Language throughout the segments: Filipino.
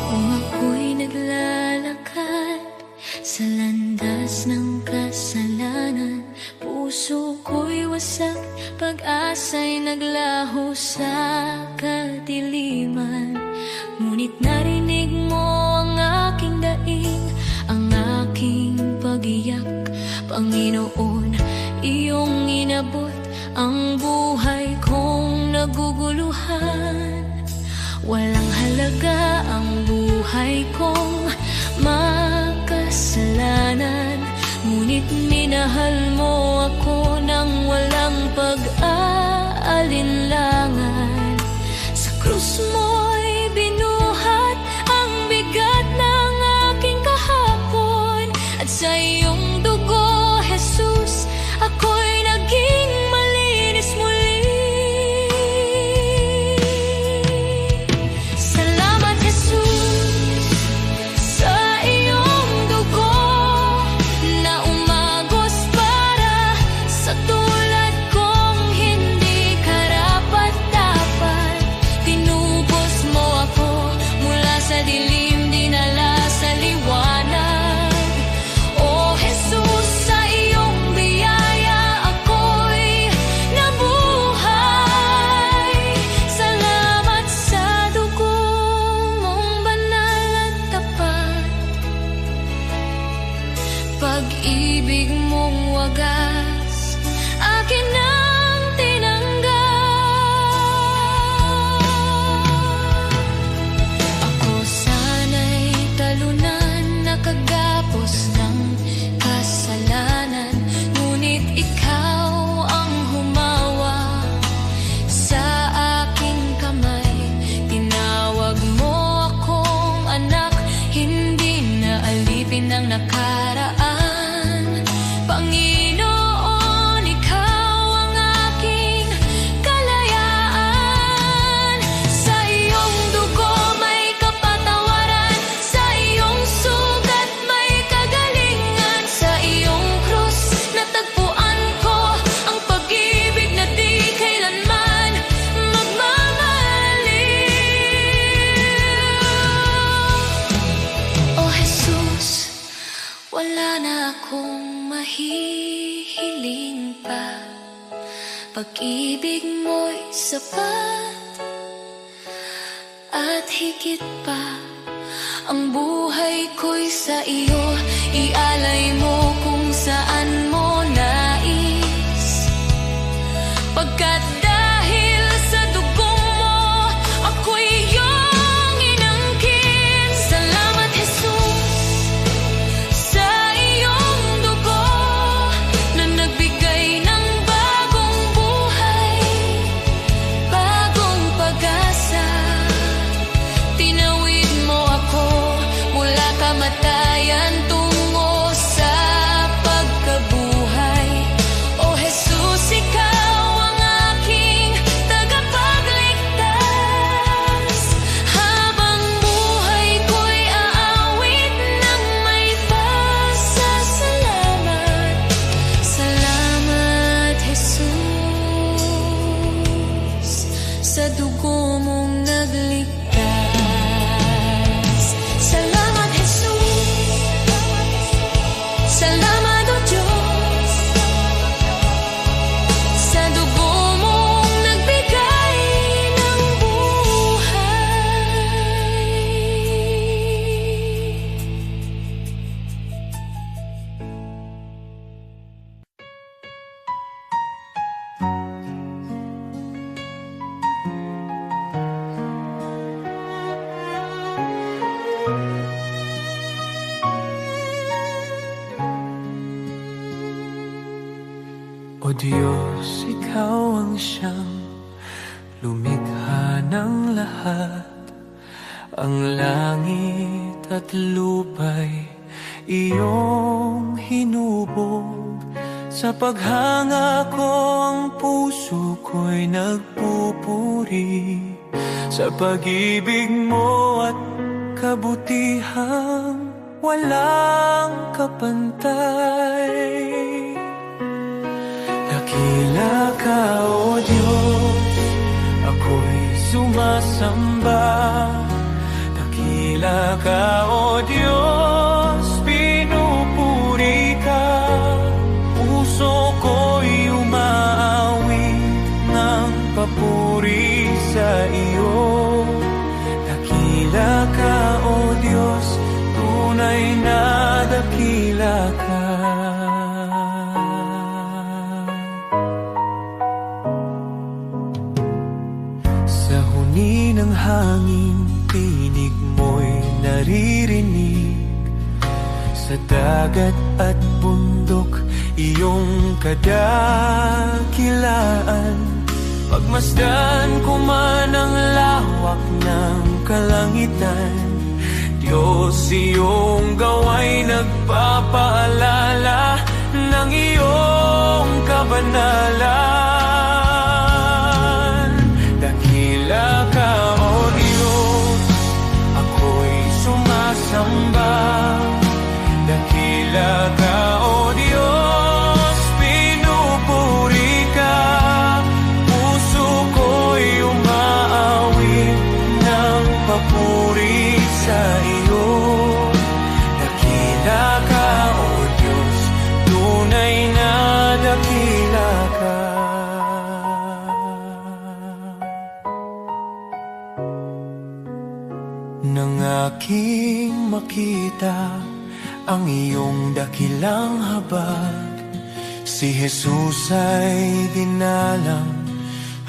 Kung ako'y naglalakad sa landas ng kasalanan, puso ko'y wasak, pag-asa'y naglaho sa kadiliman. Ngunit narinig mo ang aking daing, ang aking pag-iyak. Panginoon, iyong inabot ang buhay kong naguguluhan. Walang halaga ang buhay kong makasalanan, ngunit minahal mo ako ng walang pag-aalinlangan. Sa krus mo'y binuhat ang bigat ng aking kahapon, at sa iyong dugo, Jesus, ako'y naging malinis muli. Salamat, Jesus, sa iyong dugo na umagos para sa tulad kong hindi karapat-dapat. Tinubos mo ako mula sa dilim, dinala sa liwanag. O Jesus, sa iyong biyaya ako'y nabuhay. Salamat sa dugo mong banal at tapat, pag-ibig mong wagas, akin ang tinanggap. Ako sana'y talunan, nakagapos ng kasalanan, ngunit ikaw ang humawa sa aking kamay. Tinawag mo akong anak, hindi na alipin ng nakaraan. Panginoon, ikaw ang aking kalayaan. Sa iyong dugo may kapatawaran, sa iyong sugat may kagalingan. Sa iyong krus natagpuan ko ang pag-ibig na di kailanman magmamaliw. O Jesus, wala na akong mahihiling pa, pag-ibig mo'y sapat at higit pa. Ang buhay ko'y sa iyo, ialay mo kung saan mo nais. Pagkat dahil sa dugong mo, ako'y iyong inangkin. Salamat, Jesus, sa iyong dugo na nagbigay ng bagong buhay, bagong pag-asa. Tinawid mo ako mula kamatayan tungo sa pagkabuhay. O Jesus, ikaw ang aking tagapagligtas. Habang buhay ko'y aawit ng may pasasalamat. Salamat, Jesus, sa dugo mong nagligtas. Salamat, Jesus. Salamat, O Diyos, sa dugo mong nagbigay ng buhay. O Diyos, ikaw ang siyang lumikha ng lahat. Ang langit at lupa'y iyong hinubog. Sa paghanga ko ang puso ko'y nagpupuri sa pag-ibig mo at kabutihang walang kapantay. Dakila ka, O Diyos, ako'y sumasamba. Dakila Dakila ka, O Diyos, pinupuri ka. Puso ko'y umaawit ng papuri sa iyo. Dakila ka, O Diyos, tunay na dakila ka. Sa huni ng hangin, tinig mo'y naririnig. Sa dagat at bundok, iyong kadakilaan. Pagmasdan ko man ang lawak ng kalangitan, Diyos, iyong gawa'y nagpapaalala ng iyong kabanalan. Dakila ka, O Diyos, ako'y sumasamba. Dakila ka, O Diyos, pinupuri ka. Puso ko'y umaawit ng papuri sa iyo. Dakila ka, O Diyos, tunay na dakila ka. Nang aking makita ang iyong dakilang habag, si Jesus ay dinalang,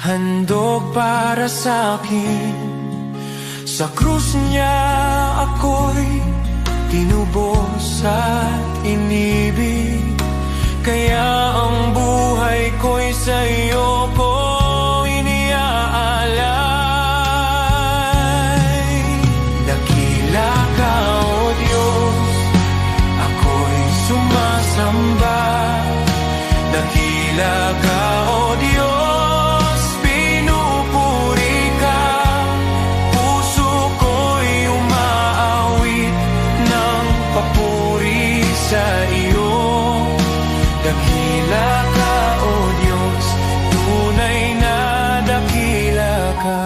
handog para sa akin. Sa krus niya ako'y tinubos at inibig, kaya ang buhay ko'y sa iyo ko iniaalay. Dakila ka, O Diyos, ako'y sumasamba. Dakila ka, O Diyos, pinupuri ka. Puso ko'y umaawit ng papuri sa iyo. Dakila ka, O Diyos, tunay na dakila ka.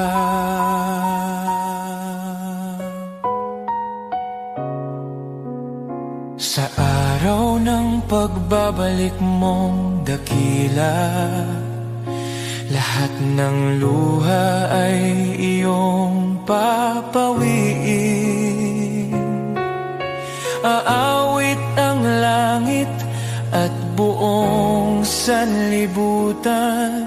Sa araw ng pagbabalik mong dakila, lahat ng luha ay iyong papawiin. Aawit ang langit at buong sanlibutan.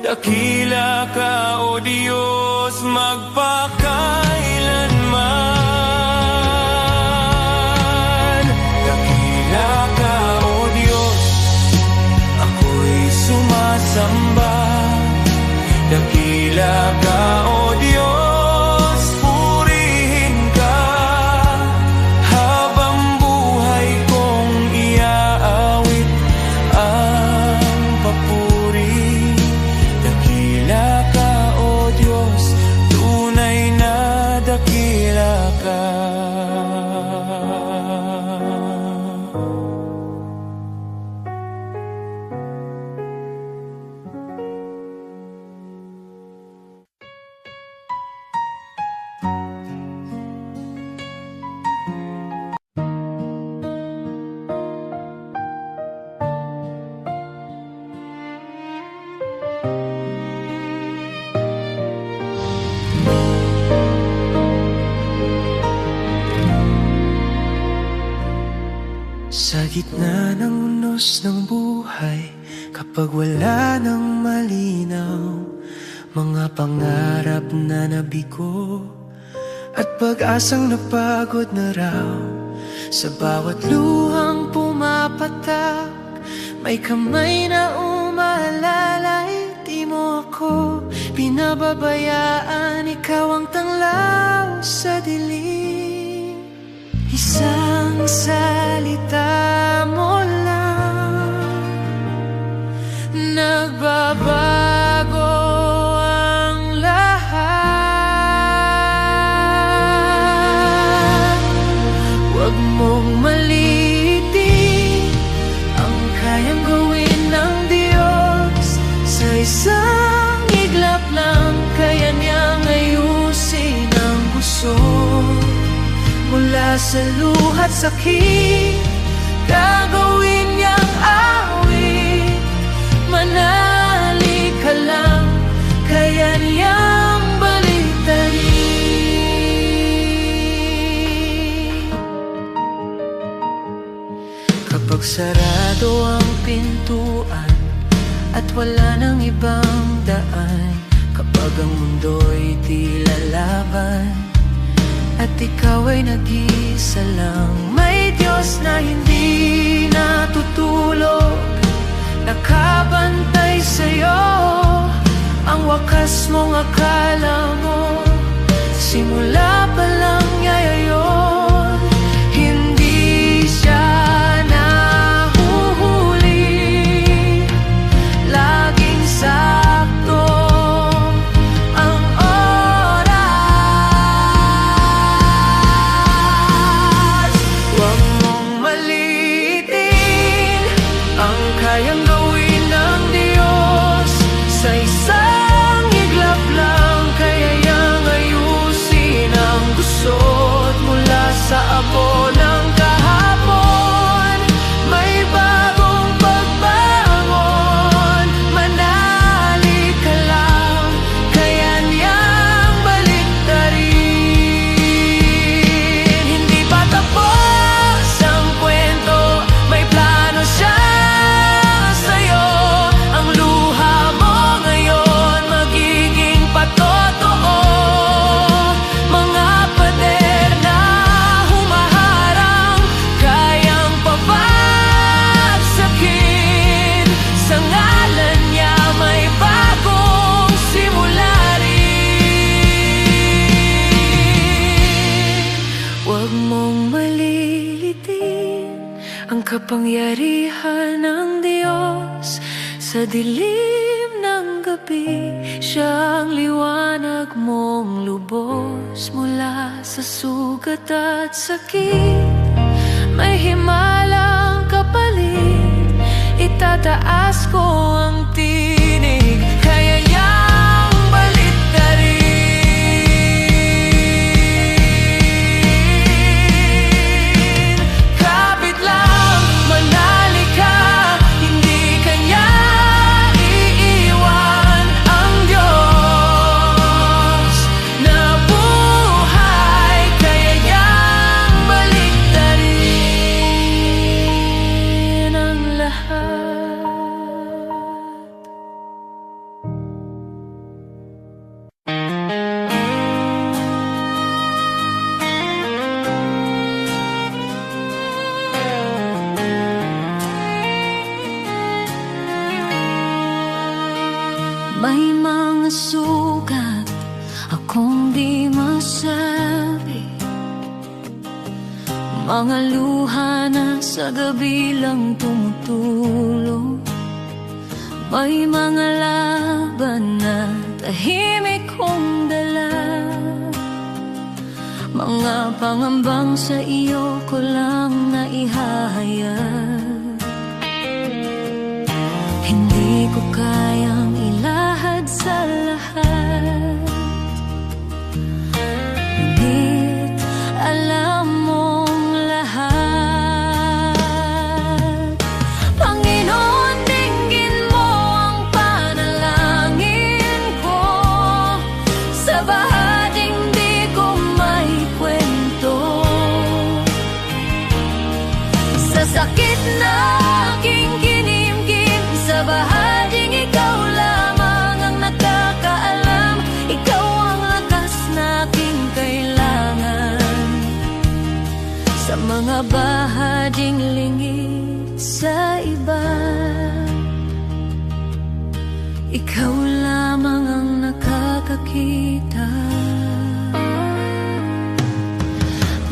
Dakila ka, O Diyos, magpakailanman. Dakila ka, O Diyos, ako'y sumasamba. Dakila ka, O Diyos, purihin ka. Habang buhay kong iaawit ang papuri. Dakila ka, O Diyos, tunay na dakila ka. Sa gitna ng unos ng buhay, kapag wala nang malinaw, mga pangarap na nabigo at pag-asang napagod na raw. Sa bawat luhang pumapatak, may kamay na umaalalay. Di mo ako pinababayaan, ikaw ang tanglaw sa dilim. Isang salita mo lang, nagbabago ang lahat. Huwag mong maliitin ang kayang gawin ng Diyos. Sa isang iglap lang, kaya niyang ayusin ang gusto. mula sa luha't sakit, gagawin niyang awit. Manali ka lang, kaya niyang baliktarin. Kapag sarado ang pintuan at wala nang ibang daan, kapag ang mundo'y di lalaban at ikaw ay nag-isa lang, may Diyos na hindi natutulog, nakabantay sa'yo. Ang wakas mong akala mo, simula pa lang niya yun. Hindi siya nahuhuli, laging sakto ang oras. Huwag mong maliitin ang kayang gawin ng Diyos. Sa isang iglap lang, kaya niyang ayusin ang gusot. Mula sa abo ng kahapon, may bagong pagbangon. Manali ka lang, kaya niyang baliktarin. Hindi pa tapos ang kwento, may plano siya sa'yo. Ang luha mo ngayon magiging patotoo. Mga pader na humaharang, kayang pabagsakin. Sa ngalan niya may bagong simula rin. Huwag mong malilitin ang kapangyarihan ng Diyos. Sa dilim ng gabi, siya ang liwanag mong lubos. Mula sa sugat at sakit, may himalang kapalit. Itataas ko ang tinig, kaya niyang baliktarin. Kapit lang, manali ka, hindi ka niya iiwan. Ang Diyos na buhay, kaya niyang baliktarin ang lahat. May mga sugat akong di masabi, mga luha na sa gabi lang tumutulong. May mga laban na tahimik kong dala, mga pangambang sa iyo ko lang naihahayag. Hindi ko kayang ilahad sa lahat, ngunit alam mong lahat. Panginoon, dinggin mo ang panalangin ko. Sa bahaging di ko may kwento, sa sakit na aking kinimkim, sa bahaging ikaw lamang ang nakakaalam. Ikaw ang lakas na aking kailangan. Sa mga bahaging lingid sa iba, ikaw lamang ang nakakakita.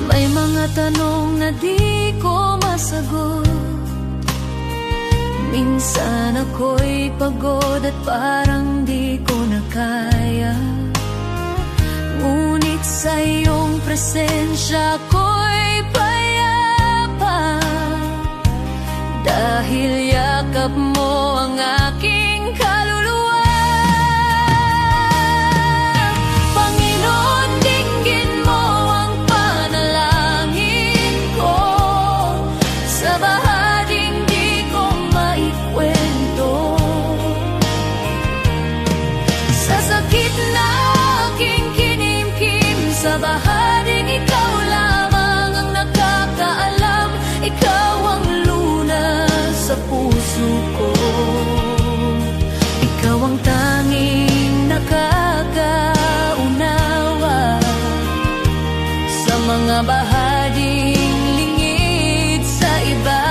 May mga tanong na di ko masagot, minsan ako'y pagod at parang di ko na kaya. Ngunit sa iyong presensya ko'y payapa, dahil yakap mo ang aking kaluluwa. Panginoon, dinggin mo ang panalangin mga bahaging lingid sa iba.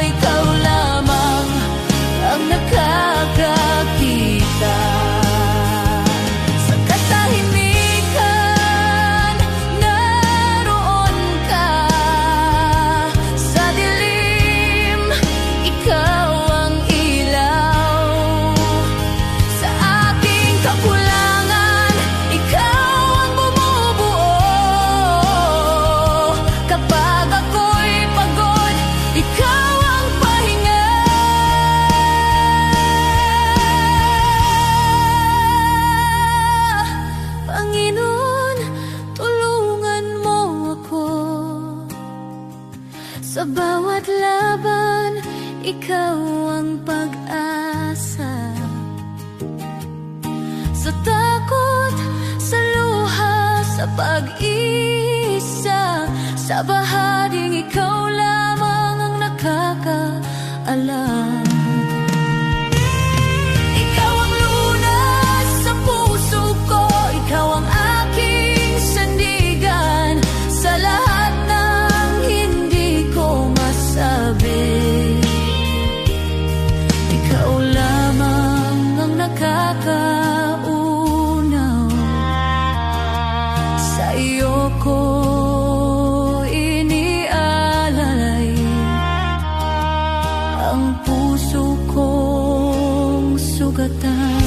Ikaw lamang ang nakakakita. Sa katahimikan, naroon ka. Sa dilim, ikaw ang ilaw. Sa aking kakulangan, ikaw ang bumubuo. Kapag ako'y pagod, ikaw ang pahinga. Panginoon, tulungan mo ako. Sa bawat laban, ikaw ang pag-asa. Sa takot, sa luha, sa pag-isa, sa bahaging ikaw lamang ang nakakaalam. Ikaw ang lunas sa puso ko, ikaw ang aking sandigan. Sa lahat ng hindi ko masabi, ikaw lamang ang nakakaunaw. Sa iyo ko inialalay ang puso kong sugatan.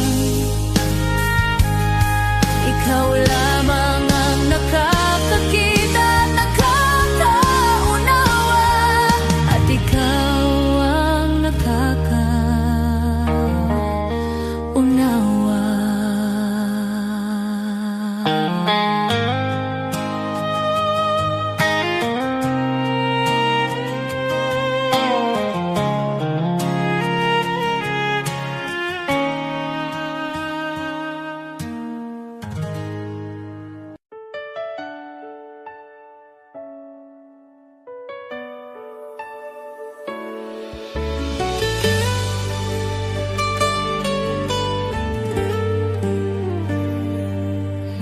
Ikaw lamang ang nakakakita at nakakaunawa, at ikaw ang nakakaunawa.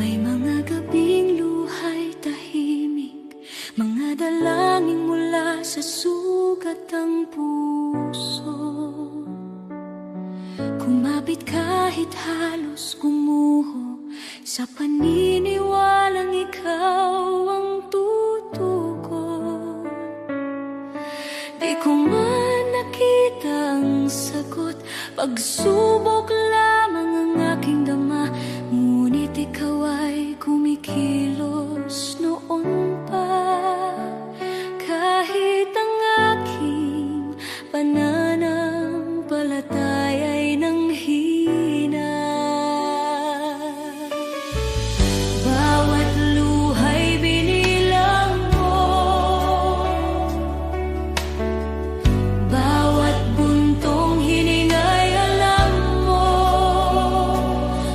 May mga gabing luhay tahimik, mga dalangin mula sa sugat ng puso. Kumapit kahit halos gumuho, sa paniniwalang ikaw ang tutugon. Di ko man nakita ang sagot, pagsubok lamang ang aking dama. Ngunit ikaw ay kumikilos noon pa. Kahit ang aking pananampalataya ay nanghina. Bawat luhay binilang mo, bawat buntong hiningay alam mo.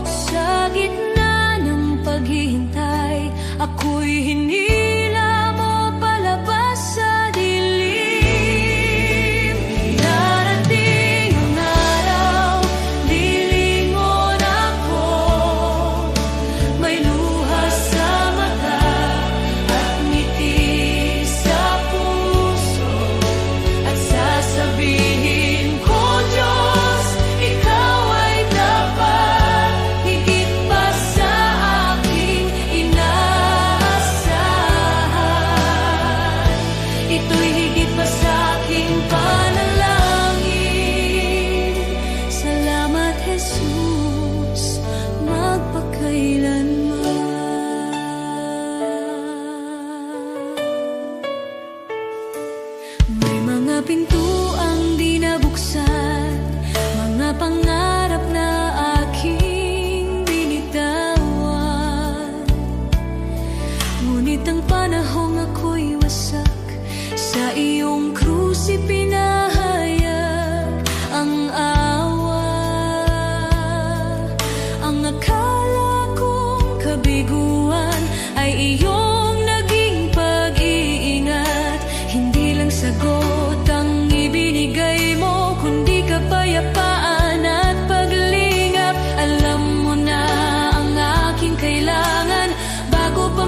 Sa gitna ng paghihintay, ako'y hinila mo palabas sa dilim. Darating ang araw, lilingon ako. May luha sa mata at ngiti sa puso, at sasabihin ko, Diyos, ikaw ay dapat higit pa sa aking inaasahan. Ito'y higit pa sa aking panalangin. Salamat, Jesus, magpakailanman. May mga pintuang di nabuksan, mga pangarap na aking binitawan. Ngunit ang panahong ako'y wasak, sa iyong krus ipinahayag ang awa. Ang akala kong kabiguan ay iyong naging pag-iingat. Hindi lang sagot ang ibinigay mo, kundi kapayapaan at paglingap. Alam mo na ang aking kailangan bago pa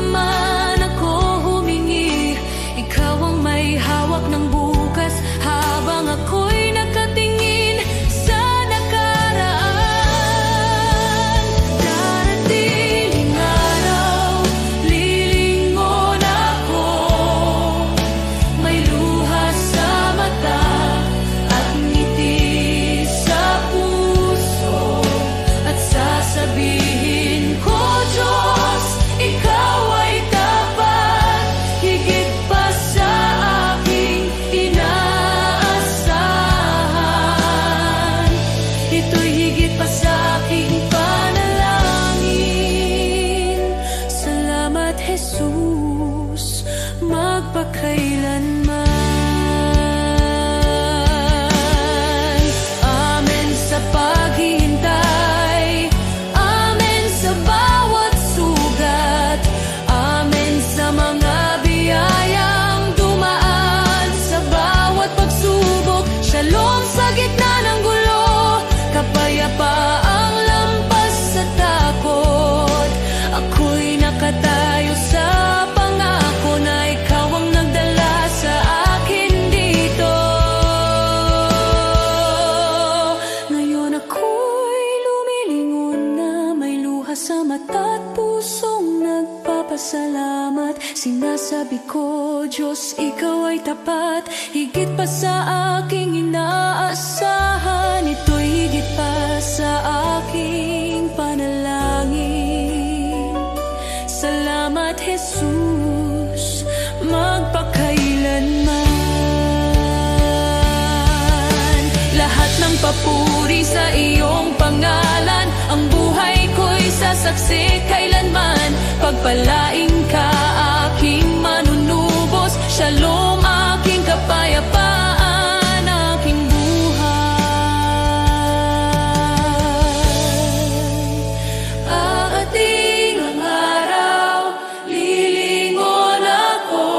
Salamat, Jesus, magpakailanman. Amen sa paghihintay, amen sa bawat sugat, amen sa mga biyayang dumaan sa bawat pagsubok. Shalom sa gitna ng gulo, kapayapaang lampas sa takot. Ako'y nakatayo sa pangako na ikaw ang nagdala sa akin dito. Ngayon ako'y lumilingon na may luha sa mata at pusong nagpapasalamat. Sinasabi ko, Diyos, ikaw ay tapat, higit pa sa aking inaasahan. Ito'y higit pa sa aking panalangin. Salamat, Jesus, magpakailanman. Lahat ng papuri sa iyong pangalan, ang buhay ko'y sasaksi kailanman. Pagpalain ka, aking manunubos. Shalom, aking kapayapaan, aking buhay. Aating ang araw, lilingon ako,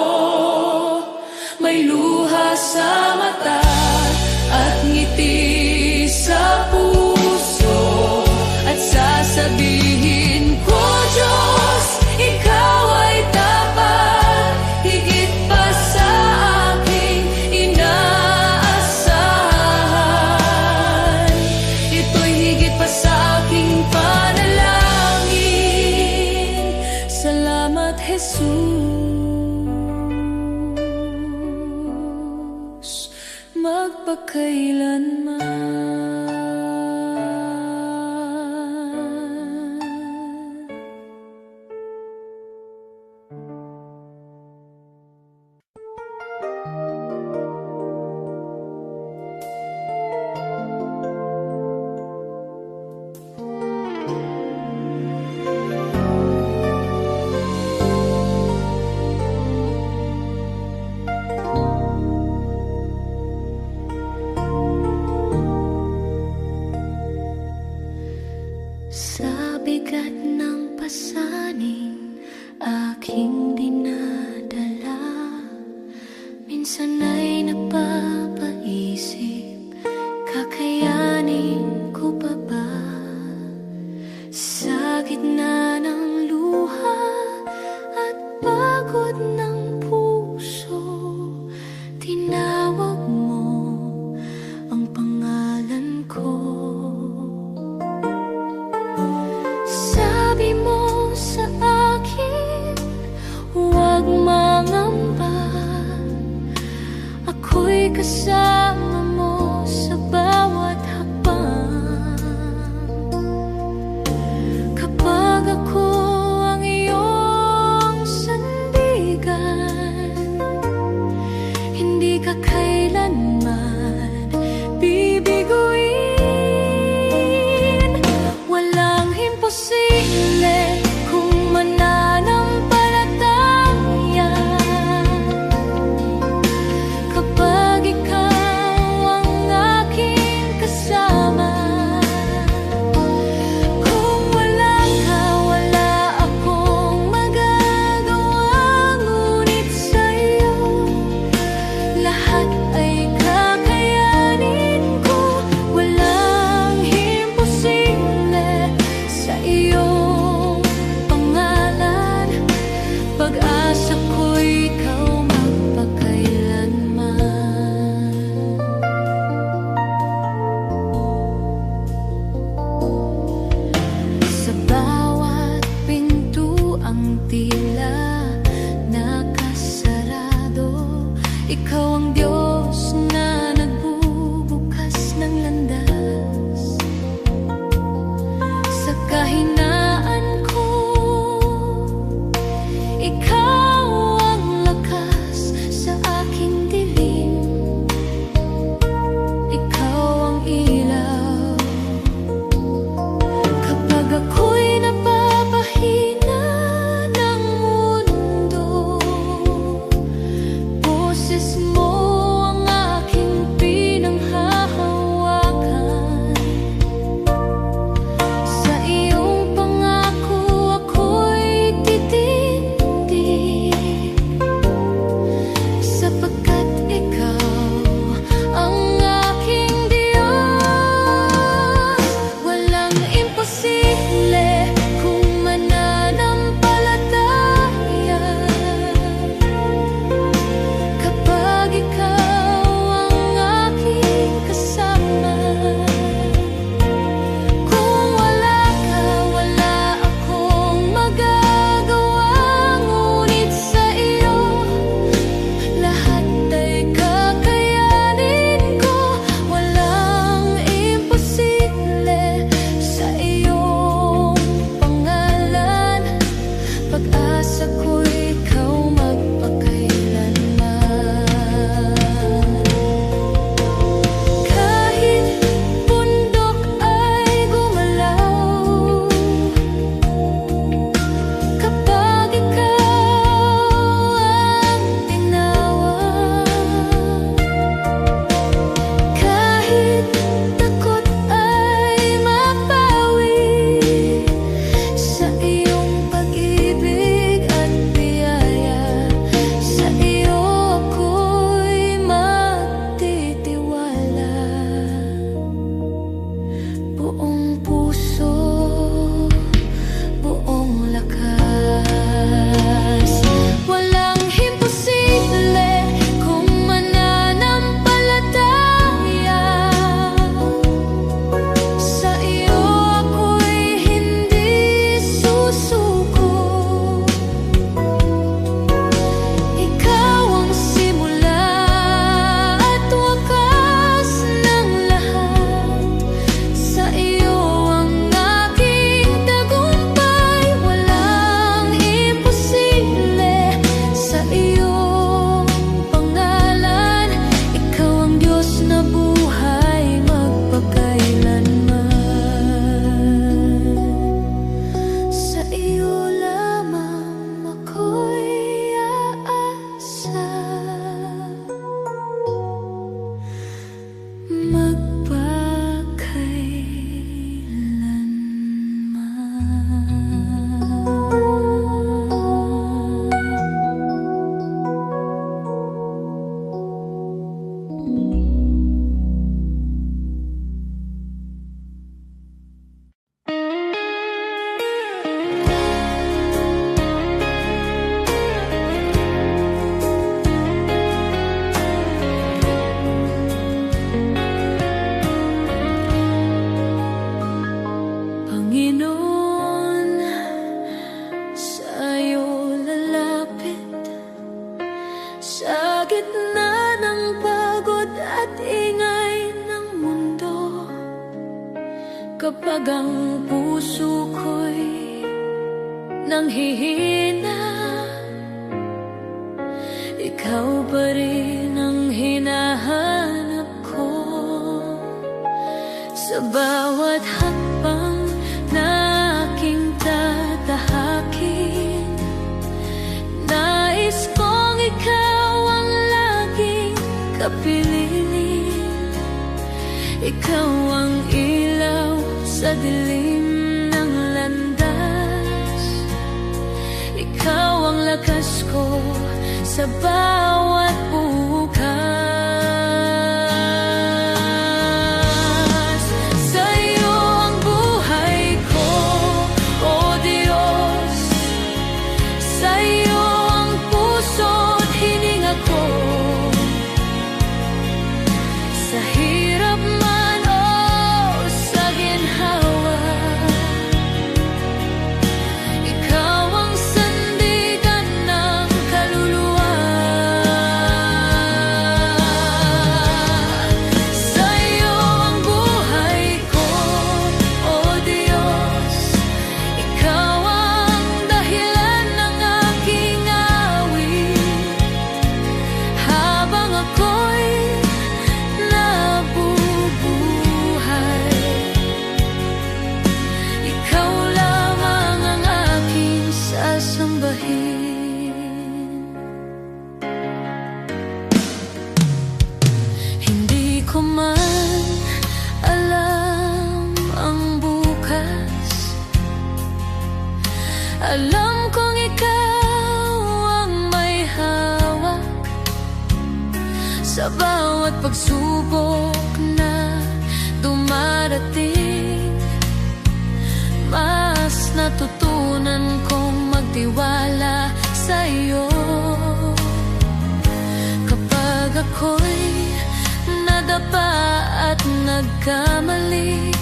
may luha sa mata at ngiti sa puso, at sasabihin ko, Diyos, ikaw ay tapat, higit pa sa aking inaasahan. Ito'y higit pa sa aking panalangin. Salamat, Jesus, magpakailanman. Sa bigat ng pasaning aking dinadala, minsan ay nagpapaisip, kakayanin ko pa ba? Sa gitna ng luha at pagod ng puso, tinawag mo ang pangalan ko. Sabi mo sa akin, huwag mangamba, ako'y kasama mo sa bawat hakbang. Kapag ako ang iyong sandigan, hindi ka kailanman bibiguin. Walang imposible kung mananampalataya. Kapag ikaw ang aking kasama, kung wala ka, wala akong magagawa. Ngunit sa'yo, lahat ay kakayanin ko. Walang imposible sa iyong pangalan. Pag-asa ko'y ikaw magpakailanman. Sa bawat pintuang tila nakasarado, ikaw ang Diyos na nagbubukas ng landas. Sa kahinaan ko, ikaw ang lakas sa aking dilim. Ikaw ang ilaw. Kapag ako'y napapahina ng gitna ng pagod at ingay ng mundo, kapag ang puso ko'y nanghihina, ikaw pa rin ang hinahanap ko. Sa bawat hakbang na aking tatahakin, nais kong ikaw ang laging kapiling. Ikaw ang ilaw sa dilim ng landas, ikaw ang lakas ko sa bawat bukas. Sa'yo ang buhay ko, O Diyos. Sa'yo ang puso't hininga ko. Sa hirap man o sa ginhawa, ikaw ang sandigan ng kaluluwa. Sa'yo ang buhay ko, O Diyos. Ikaw ang dahilan ng aking awit, habang ako'y nabubuhay. Ikaw lamang ang aking sasambahin. Hindi ko man alam ang bukas, alam kong ikaw ang may hawak sa bawat pagsubok na dumarating. Mas natutunan kong magtiwala sa iyo. Kapag ako'y nadapa at nagkamali,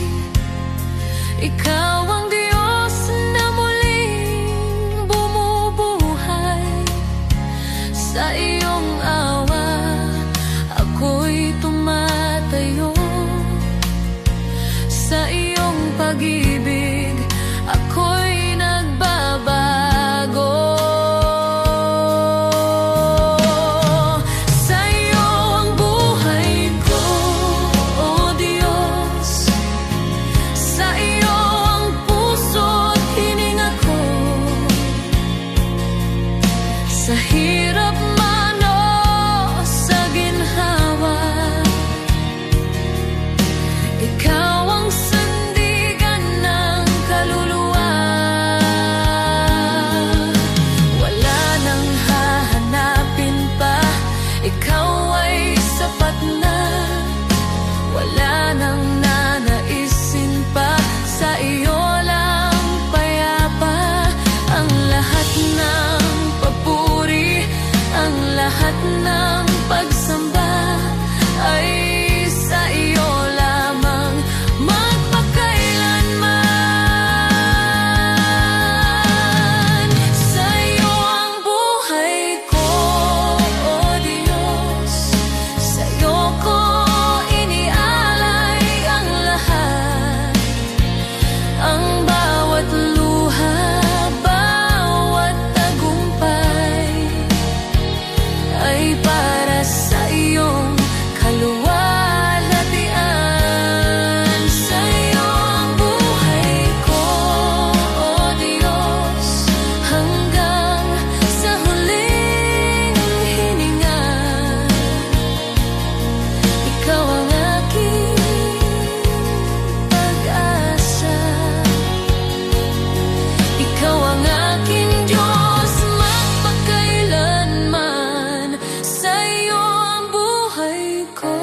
ikaw ang Diyos na muling bumubuhay. Sa iyong awa ako'y tumatayo, sa iyong pag-ibig ako'y nagbabago. Sa'yo ang buhay ko, O Diyos. Sa iyo ang puso't hininga ko. Sa hirap man o sa ginhawa, ikaw ang sandigan ng kaluluwa. Wala nang hahanapin pa, ikaw ay sapat na. Wala nang nanaisin pa, sa iyo lang payapa. Ang lahat ng papuri, ang lahat ng pagsamba ay sa iyo lamang magpakailanman. Sa'yo ang buhay ko, O Diyos. Sa'yo ko inialay ang lahat, ang bawat luha, bawat tagumpay ay para sa iyong kaluwalhatian. Sa'yo ang buhay ko, O Diyos, hanggang sa huling hininga. Ikaw ang aking pag-asa, ikaw ang aking Diyos magpakailanman. Sa'yo ang buhay ko,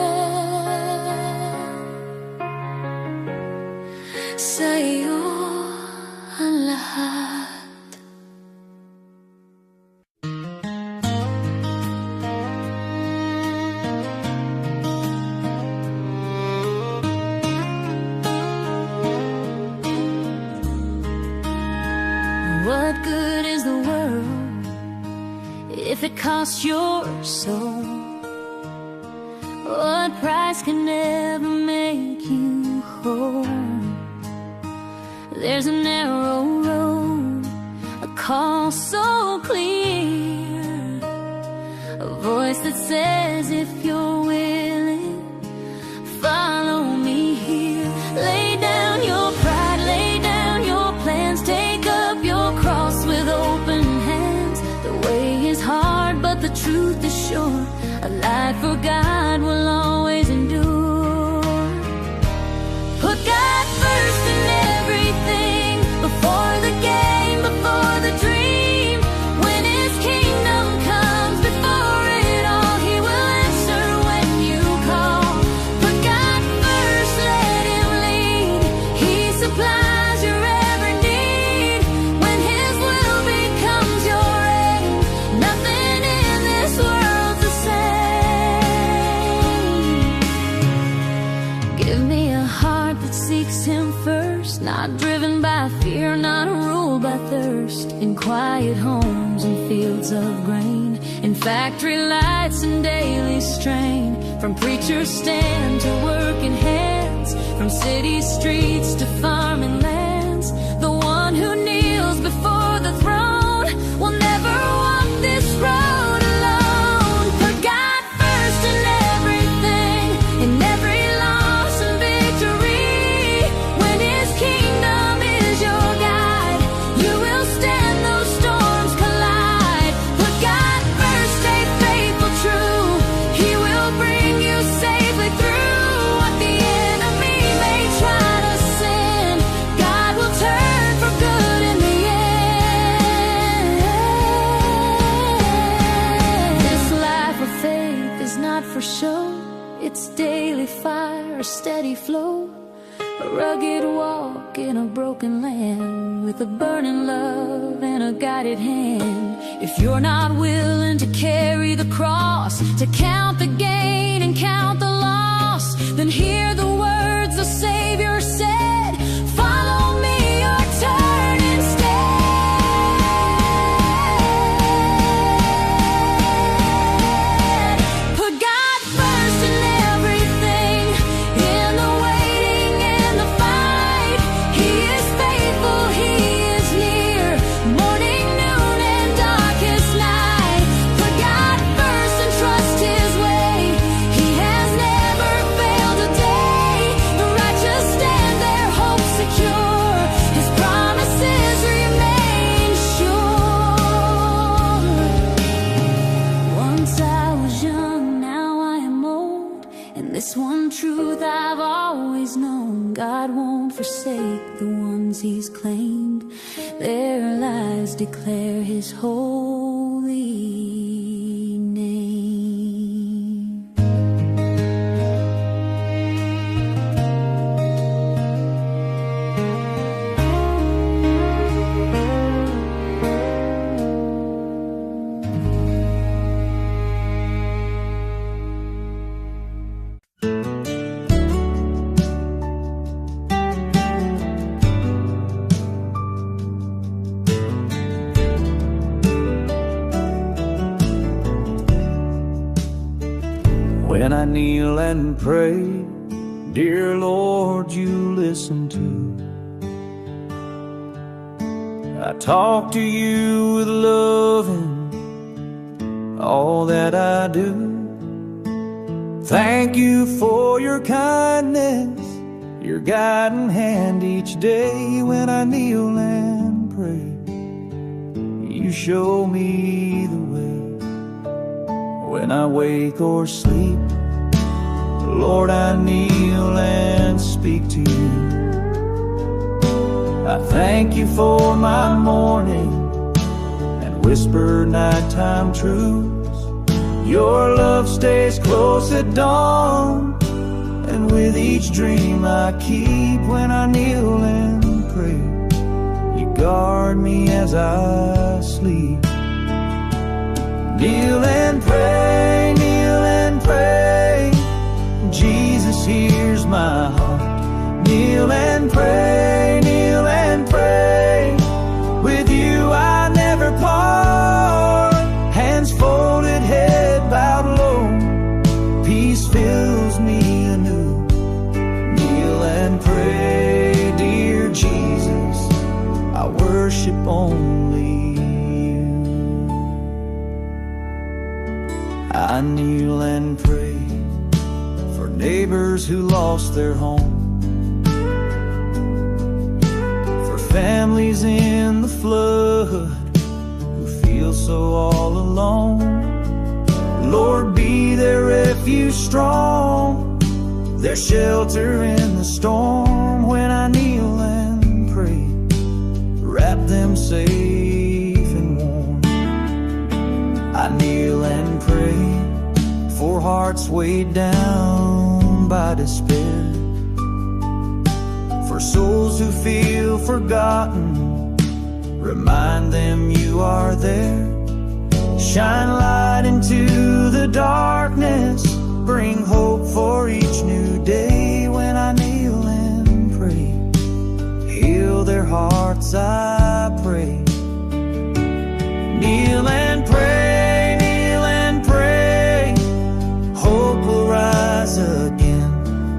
sa'yo ang lahat. What good is the world if it costs your soul? what price can never make you whole? There's a narrow road, a call so clear, a voice that says if you're willing, follow me here. Lay down your pride, lay down your plans, take up your cross with open hands. The way is hard, but the truth is sure. A life for God will always endure. Put God first in everything, before the game, before the dream. When His kingdom comes before it all, He will answer when you call. Put God first, let Him lead. He supplies your every need. When His will becomes your aim, nothing in this world's the same. Give me a heart that seeks Him first, not driven by fear, not ruled by thirst. In quiet homes and fields of grain, in factory lights and daily strain, from preacher's stand to working hands, from city streets to farming lands. The one who kneels before the throne will never walk this road alone. Put God first in everything, in every loss and victory. When His kingdom is your guide, you will stand those storms collide. Put God first, stay faithful, true. He will bring you safely through what the enemy may try to send. God will turn for good in the end. This life of faith is not for show. It's daily fire, a steady flow, a rugged walk in a broken land, with a burning love and a guided hand. If you're not willing to carry the cross, to count the gain and count the loss, then hear the words the Savior said, follow me or turn instead. Put God first in everything, in the waiting and the fight. He is faithful, He is near, morning, noon, and darkest night. Put God first and trust His way. He has never failed a day. The righteous stand their hope secure. His promises remain sure. Once I was young, now I am old, and this one truth I've always known: God won't forsake the ones He's claimed. Their lives declare His holy name. When I kneel and pray, dear Lord, you listen to. I talk to you with love in all that I do. Thank you for your kindness, your guiding hand each day. When I kneel and pray, you show me the way. When I wake or sleep, Lord, I kneel and speak to you. I thank you for my morning and whisper nighttime truths. Your love stays close at dawn, and with each dream I keep. When I kneel and pray, you guard me as I sleep. Kneel and pray, kneel and pray. Jesus hears my heart. Kneel and pray, kneel and pray. With you I never part. Hands folded, head bowed low. Peace fills I kneel and pray for neighbors who lost their home, for families in the flood who feel so all alone. Lord, be their refuge strong, their shelter in the storm. When I kneel and pray, wrap them safe and warm. I kneel and pray for hearts weighed down by despair, for souls who feel forgotten, remind them you are there. Shine light into the darkness, bring hope for each new day. When I kneel and pray, heal their hearts, I pray. Kneel and pray, kneel and pray, hope will rise again.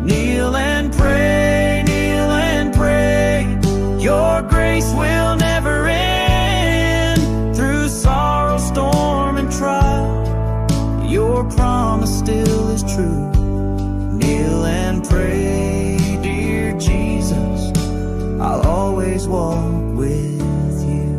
Kneel and pray, kneel and pray, your grace will never end. Through sorrow, storm, and trial, your promise still is true. Kneel and pray, dear Jesus, I'll always walk with you.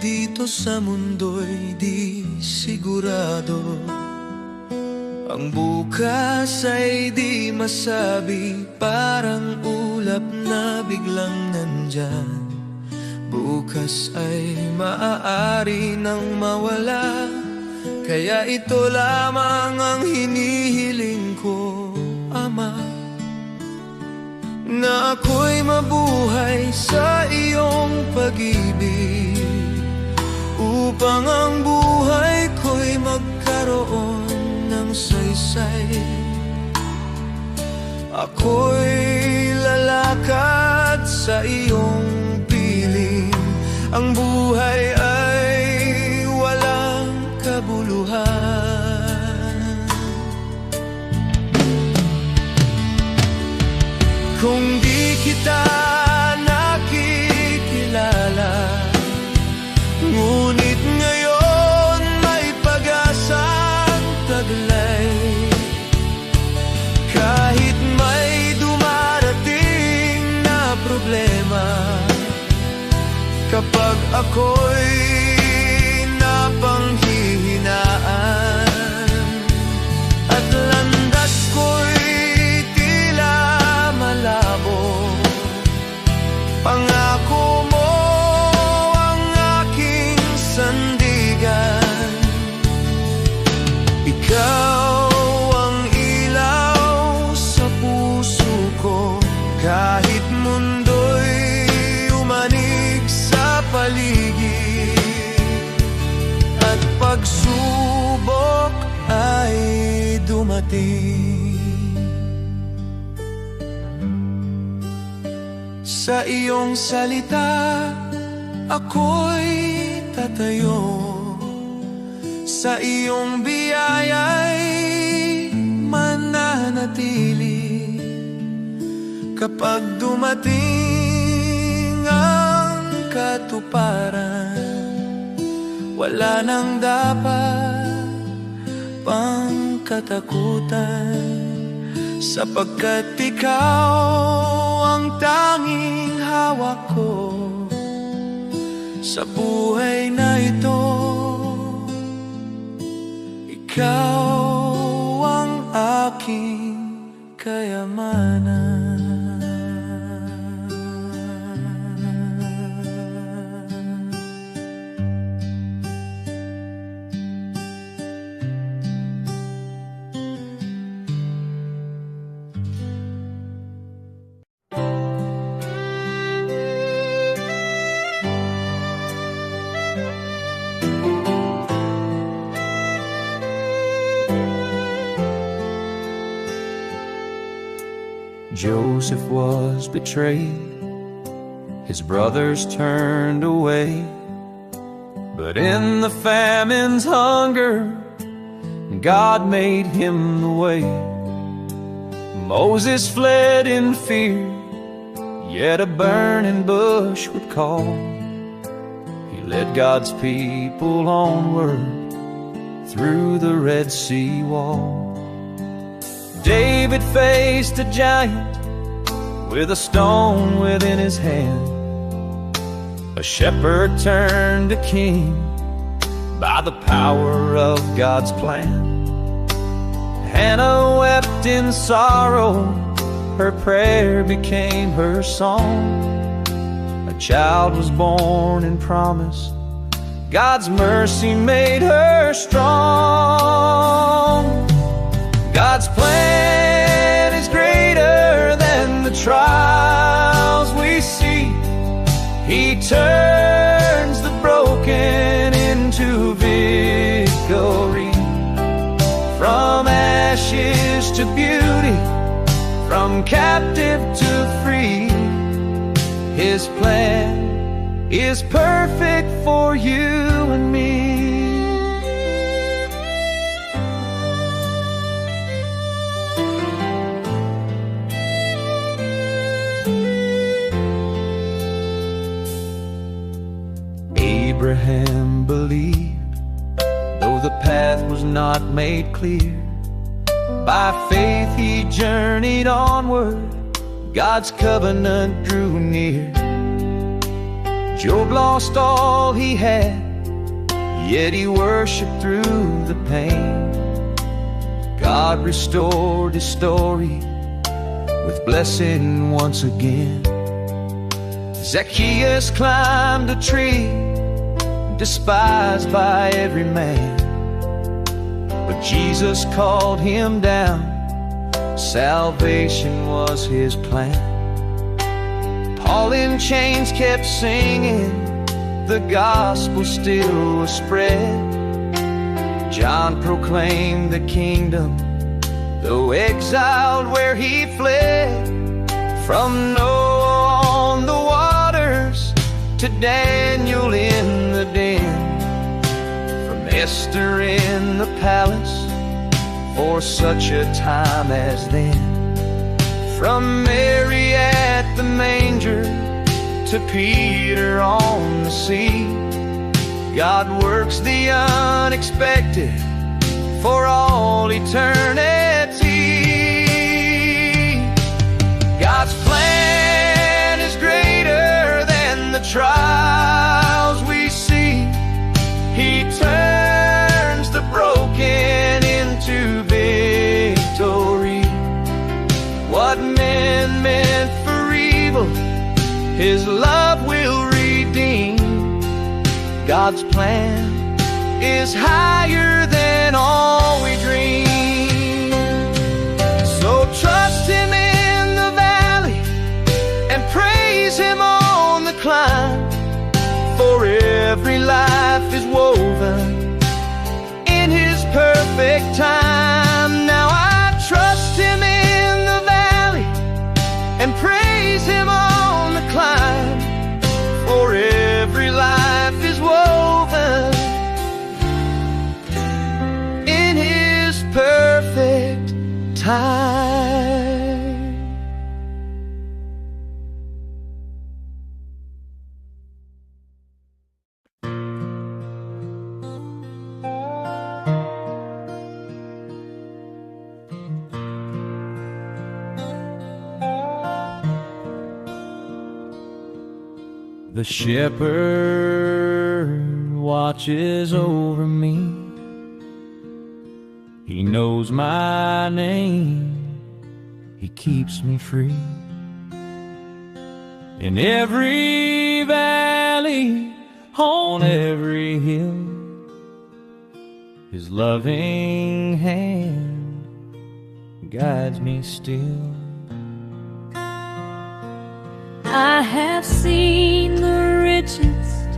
Dito sa mundo'y di sigurado, ang bukas ay di masabi, parang ulap na biglang nandyan. Bukas ay maaari nang mawala, kaya ito lamang ang hinihiling ko, Ama, na ako'y mabuhay sa iyong pag-ibig, upang ang buhay ko'y magkaroon ng saysay. Ako'y lalakad sa iyong piling, ang buhay ay walang kabuluhan. Kung di kita nakikilala, ngunit ngayon may pag-asang taglay. Kahit may dumarating na problema, kapag ako'y napanghihinaan at landas ko'y tila malabo, pangako mo sandigan. Ikaw ang ilaw sa puso ko, kahit mundo'y umanig sa paligid at pagsubok ay dumating. Sa iyong salita ako'y tatayo, sa iyong biyaya'y mananatili. Kapag dumating ang katuparan, wala nang dapat pang katakutan, sapagkat ikaw ang tanging hawak ko sa buhay na ito. Ikaw ang aking kayamanan. Joseph was betrayed, his brothers turned away. But in the famine's hunger, God made him the way. Moses fled in fear, yet a burning bush would call. He led God's people onward through the Red Sea wall. David faced a giant with a stone within his hand. A shepherd turned to king by the power of God's plan. Hannah wept in sorrow, her prayer became her song. A child was born in promise, God's mercy made her strong. God's plan is greater than the trials we see. He turns the broken into victory. From ashes to beauty, from captive to free, His plan is perfect for you and me. Abraham believed, though the path was not made clear. By faith he journeyed onward, God's covenant drew near. Job lost all he had, yet he worshiped through the pain. God restored his story with blessing once again. Zacchaeus climbed a tree, despised by every man, but Jesus called him down. Salvation was his plan. Paul in chains kept singing, the gospel still was spread. John proclaimed the kingdom, though exiled where he fled. From Noah on the waters to Daniel in the den, from Esther in the palace for such a time as then, from Mary at the manger to Peter on the sea. God works the unexpected for all eternity. God's plan is greater than the trials we see. He turns the broken into victory. What men meant for evil, His love will redeem. God's plan is higher than all we dream. So trust Him in the valley and praise Him on the climb. For every life is woven in His perfect time. Now I trust Him in the valley and praise Him on the climb. For every life is woven in His perfect time. The shepherd watches over me. He knows my name. He keeps me free. In every valley, on every hill, His loving hand guides me still. I have seen the richest,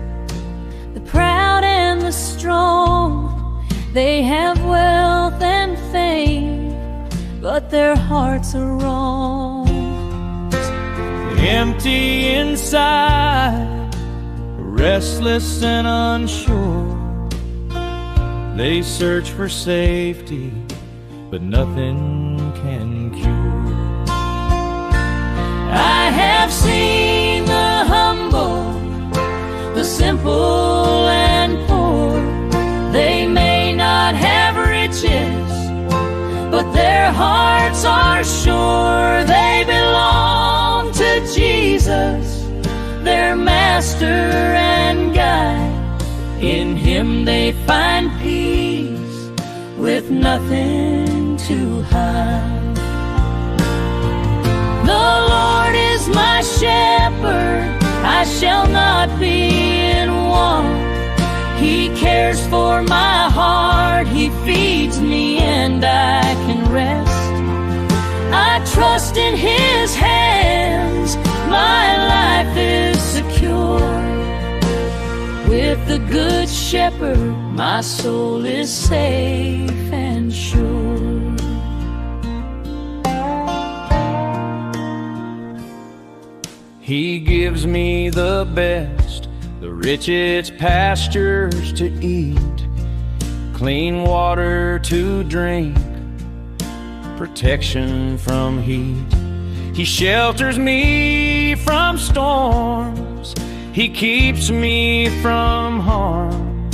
the proud and the strong. They have wealth and fame, but their hearts are wrong. empty inside, restless and unsure. They search for safety, but nothing can cure. I have seen the humble, the simple and poor. They may not have riches, but their hearts are sure. They belong to Jesus, their master and guide. In Him they find peace with nothing to hide. The Lord is my shepherd, I shall not be in want. He cares for my heart, He feeds me and I can rest. I trust in His hands, my life is secure. With the Good Shepherd, my soul is safe and sure. He gives me the best, the richest pastures to eat, clean water to drink, protection from heat. He shelters me from storms, He keeps me from harm.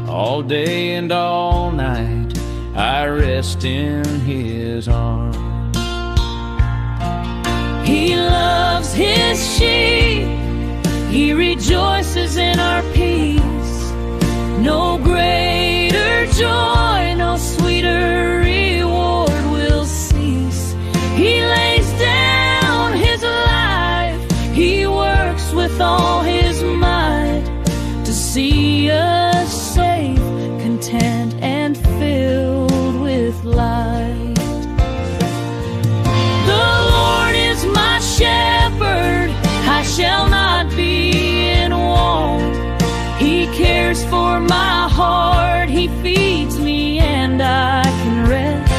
All day and all night I rest in His arms. He loves His sheep, He rejoices in our peace. No greater joy, no sweeter reward will cease. He lays down His life, He works with all His might to see us safe, content and filled with light. My shepherd, I shall not be in want. He cares for my heart, He feeds me and I can rest.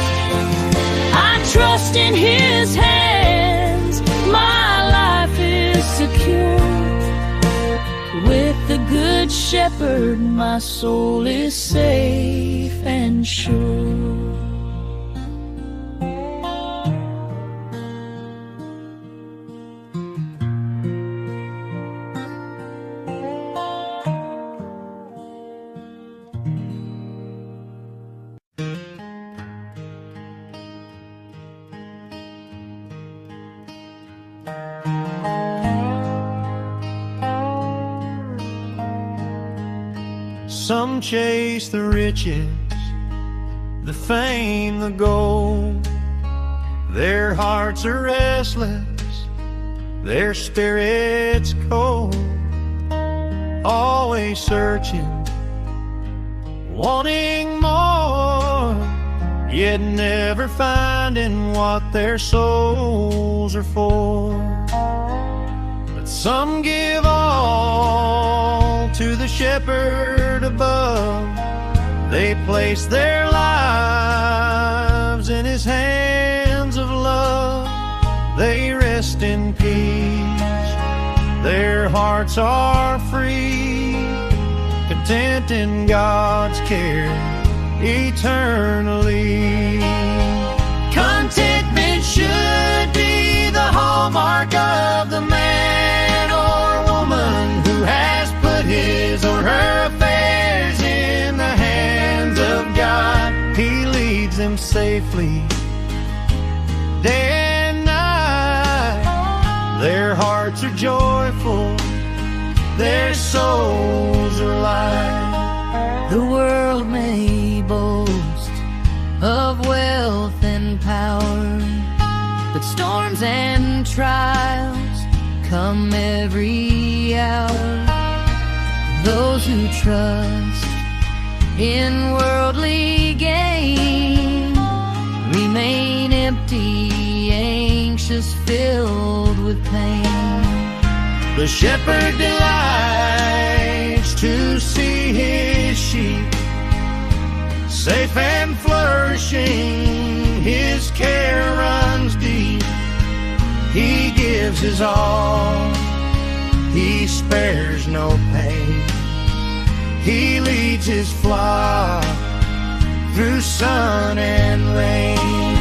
I trust in His hands, my life is secure. With the Good Shepherd, my soul is safe and sure. Some chase the riches, the fame, the gold. Their hearts are restless, their spirits cold. Always searching, wanting more, yet never finding what their souls are for. But some give all to the shepherd above. They place their lives in His hands of love. They rest in peace, their hearts are free, content in God's care eternally. Contentment should be the hallmark of the man or woman who has put his or her affairs in the hands of God. He leads them safely day and night. Their hearts are joyful, their souls are light. The world may boast of wealth and power, but storms and trials come every hour. Those who trust in worldly gain remain empty, anxious, filled with pain. The shepherd delights to see his sheep safe and flourishing. His care runs deep, He gives gives his all. He spares no pain. He leads his flock through sun and rain.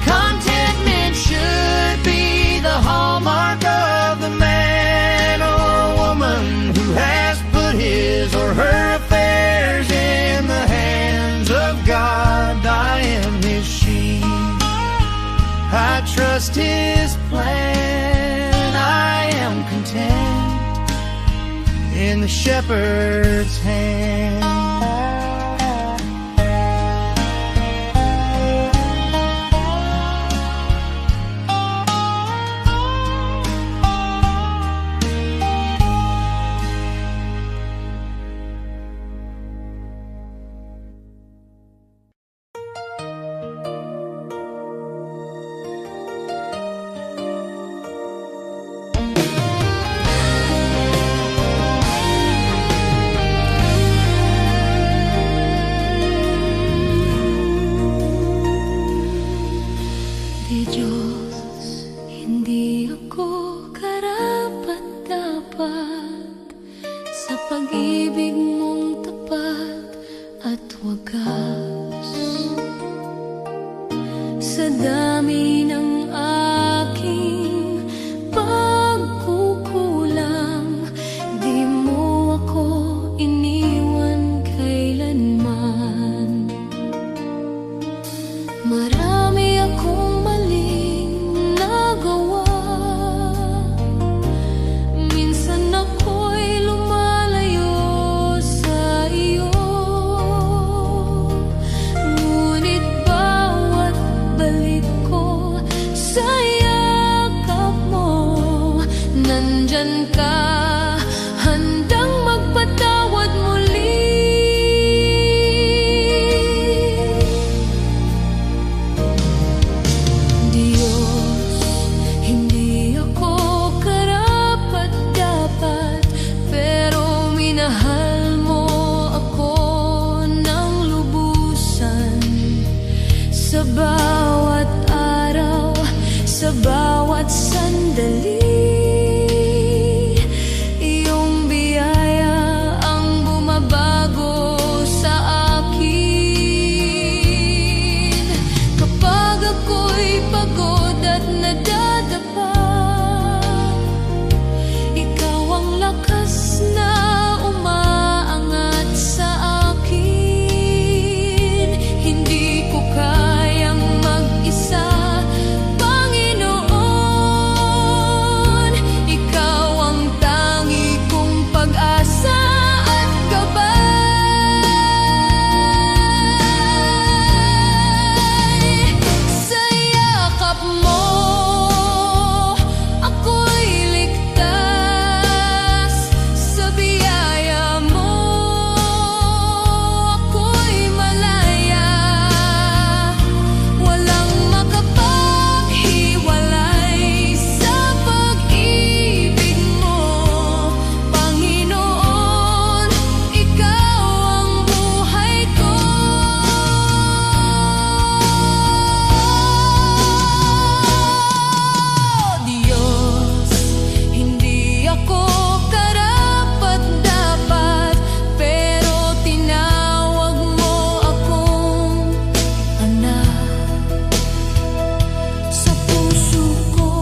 Contentment should be the hallmark of the man or woman who has put his or her affairs in the hands of God. I am his sheep, I trust his plan. I am content in the shepherd's hand. Di Diyos, hindi ako karapat-dapat sa pag-ibig mong tapat at wagas. Sa dami ng aking pagkukulang, di mo ako iniwan kailanman. Marami akong maling nagawa. Minsan ako'y lumalayo sa iyo. Ngunit bawat balik ko sa yakap mo, nandyan ka, handang magpatawad muli. Diyos, hindi ako karapat-dapat, pero minahal mo ako ng lubusan. Sa bawat araw, sa bawat sandali, iyong biyaya ang bumabago sa akin. Kapag ako'y pagod at nadadapa, ikaw ang lakas na umaangat sa akin. Hindi ko kayang mag-isa, Panginoon. Ikaw ang tangi kong pag-asa at gabay. Sa yakap mo, ako'y ligtas. Sa biyaya mo, ako'y malaya. Walang makapaghiwalay sa pag-ibig mo, Panginoon. Ikaw ang buhay ko. Diyos, hindi ako karapat-dapat, pero tinawag mo akong anak. Sa puso ko,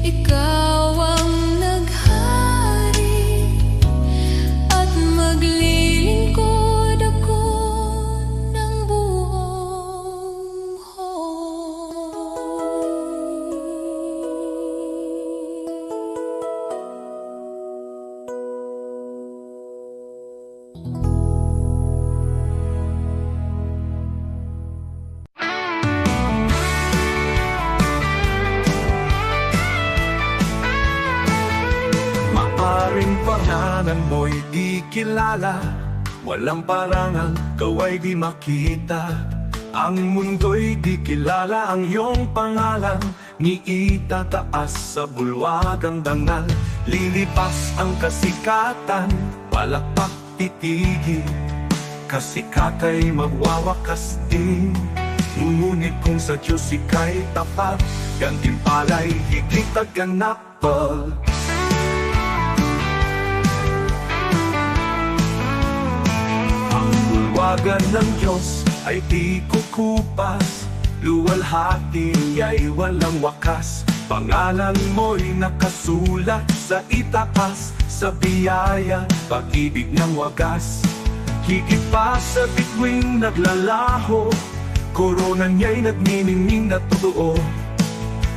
ikaw ang naghari, at maglilingkod ako ng buong Maaring pangalan mo'y di kilala, walang parangal, kaway di makita. Ang mundo'y di kilala ang iyong pangalan, ni itataas sa bulwagang dangal. Lilipas ang kasikatan, palakpak titigil, kasikatay magwawakas din. Ngunit kung sa Diyos ika'y tapat, gantimpala'y higit at ganapal. Ang bulwagan ng Diyos ay di kukupas, luwalhati ay walang wakas. Pangalan mo'y nakasulat sa itaas, sa biyaya, pag-ibig ng wagas. Higit pa sa bituing naglalaho, korona niya'y nagniningning na totoo.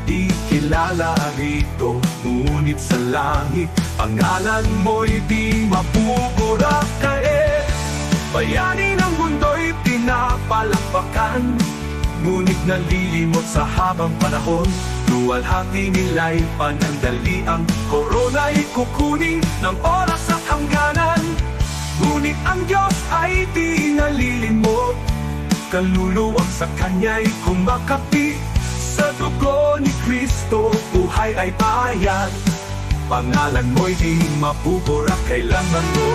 Di kilala rito, ngunit sa langit, pangalan mo'y di mapupura. Kaya bayani ng mundo'y pinapalakpakan, ngunit nalilimot sa habang panahon. Luwalhati nila'y panandali, ang korona'y kukunin ng oras at hangganan. Ngunit ang Diyos ay di nalilimot, kaluluwang sa Kanya'y kumakapi. Sa dugo ni Kristo, buhay ay bayad, pangalan mo'y di mapupura kailanman mo.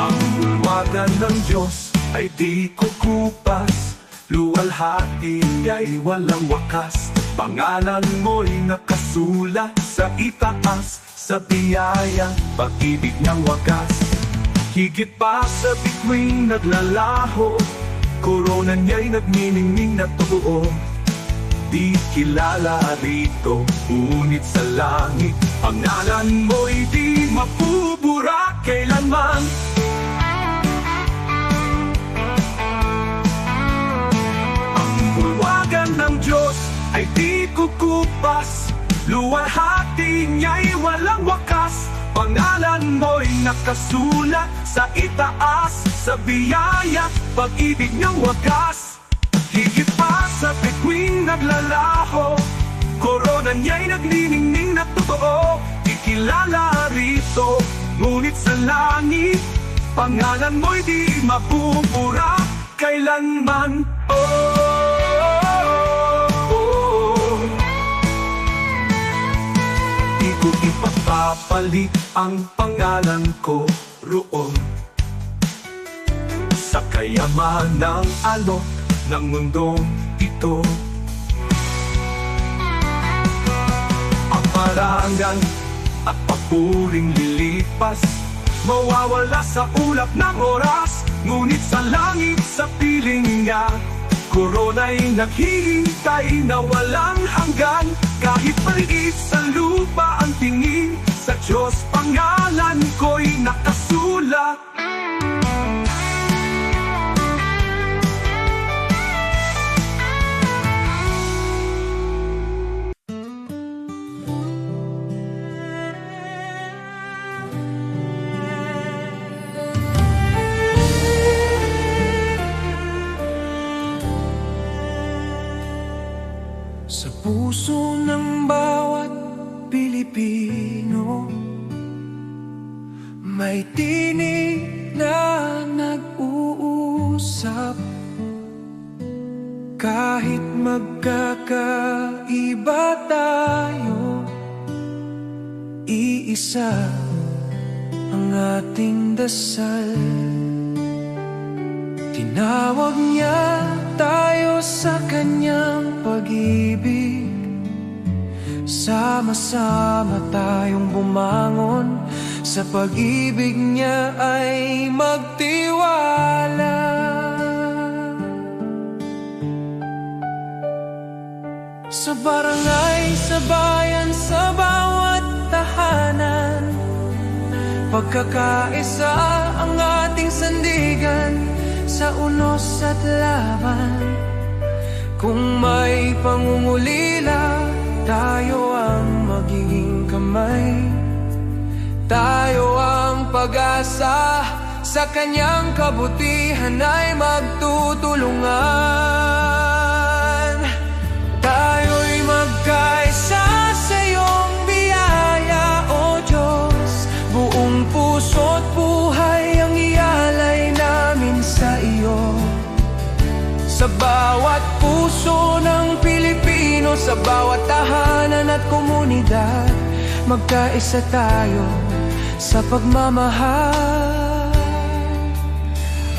Ang bulwagan ng Diyos ay di kukupas, luwalhati ay walang wakas. Pangalan mo'y nakasulat sa itaas, sa biyaya, pag-ibig ng wagas. Higit pa sa bituing naglalaho, korona niya'y nagniningning na totoo. Di kilala rito, ngunit sa langit, pangalan mo'y di mapupura kailanman. Ang bulwagan ng Diyos ay di kukupas, luwalhati niya'y walang wakas. Pangalan mo'y nakasulat sa itaas, sa biyaya, pag-ibig ng wagas. Higit pa sa bituing naglalaho, korona niya'y nagniningning na totoo. Ikilala rito, ngunit sa langit, pangalan mo'y di mapupura kailanman. Di ko ipapapalit ang pangalan ko roon sa kayaman ng alok ng mundong ito. Ang parangal at papuring lilipas, mawawala sa ulap ng oras. Ngunit sa langit, sa piling niya, korona'y naghihintay na walang hanggan. Kahit maliit sa lupa ang tingin, sa Diyos pangalan ko'y nakasulat. Sa puso ng bawat Pilipino, may tinig na nag-uusap. Kahit magkakaiba tayo, iisa ang ating dasal. Tinawag niya tayo sa kanyang pag-ibig, sama-sama tayong bumangon. Sa pag-ibig niya ay magtiwala. Sa barangay, sa bayan, sa bawat tahanan, pagkakaisa ang ating sandigan. Sa unos at laban, kung may pangungulila, tayo ang magiging kamay. Tayo ang pag-asa, sa kanyang kabutihan ay magtutulungan. Tayo'y magkaisa sa iyong biyaya, O Diyos. Buong puso't buhay ang ialay namin sa iyo. Sa bawat puso ng Pilipino, sa bawat tahanan at komunidad, magkaisa tayo sa pagmamahal.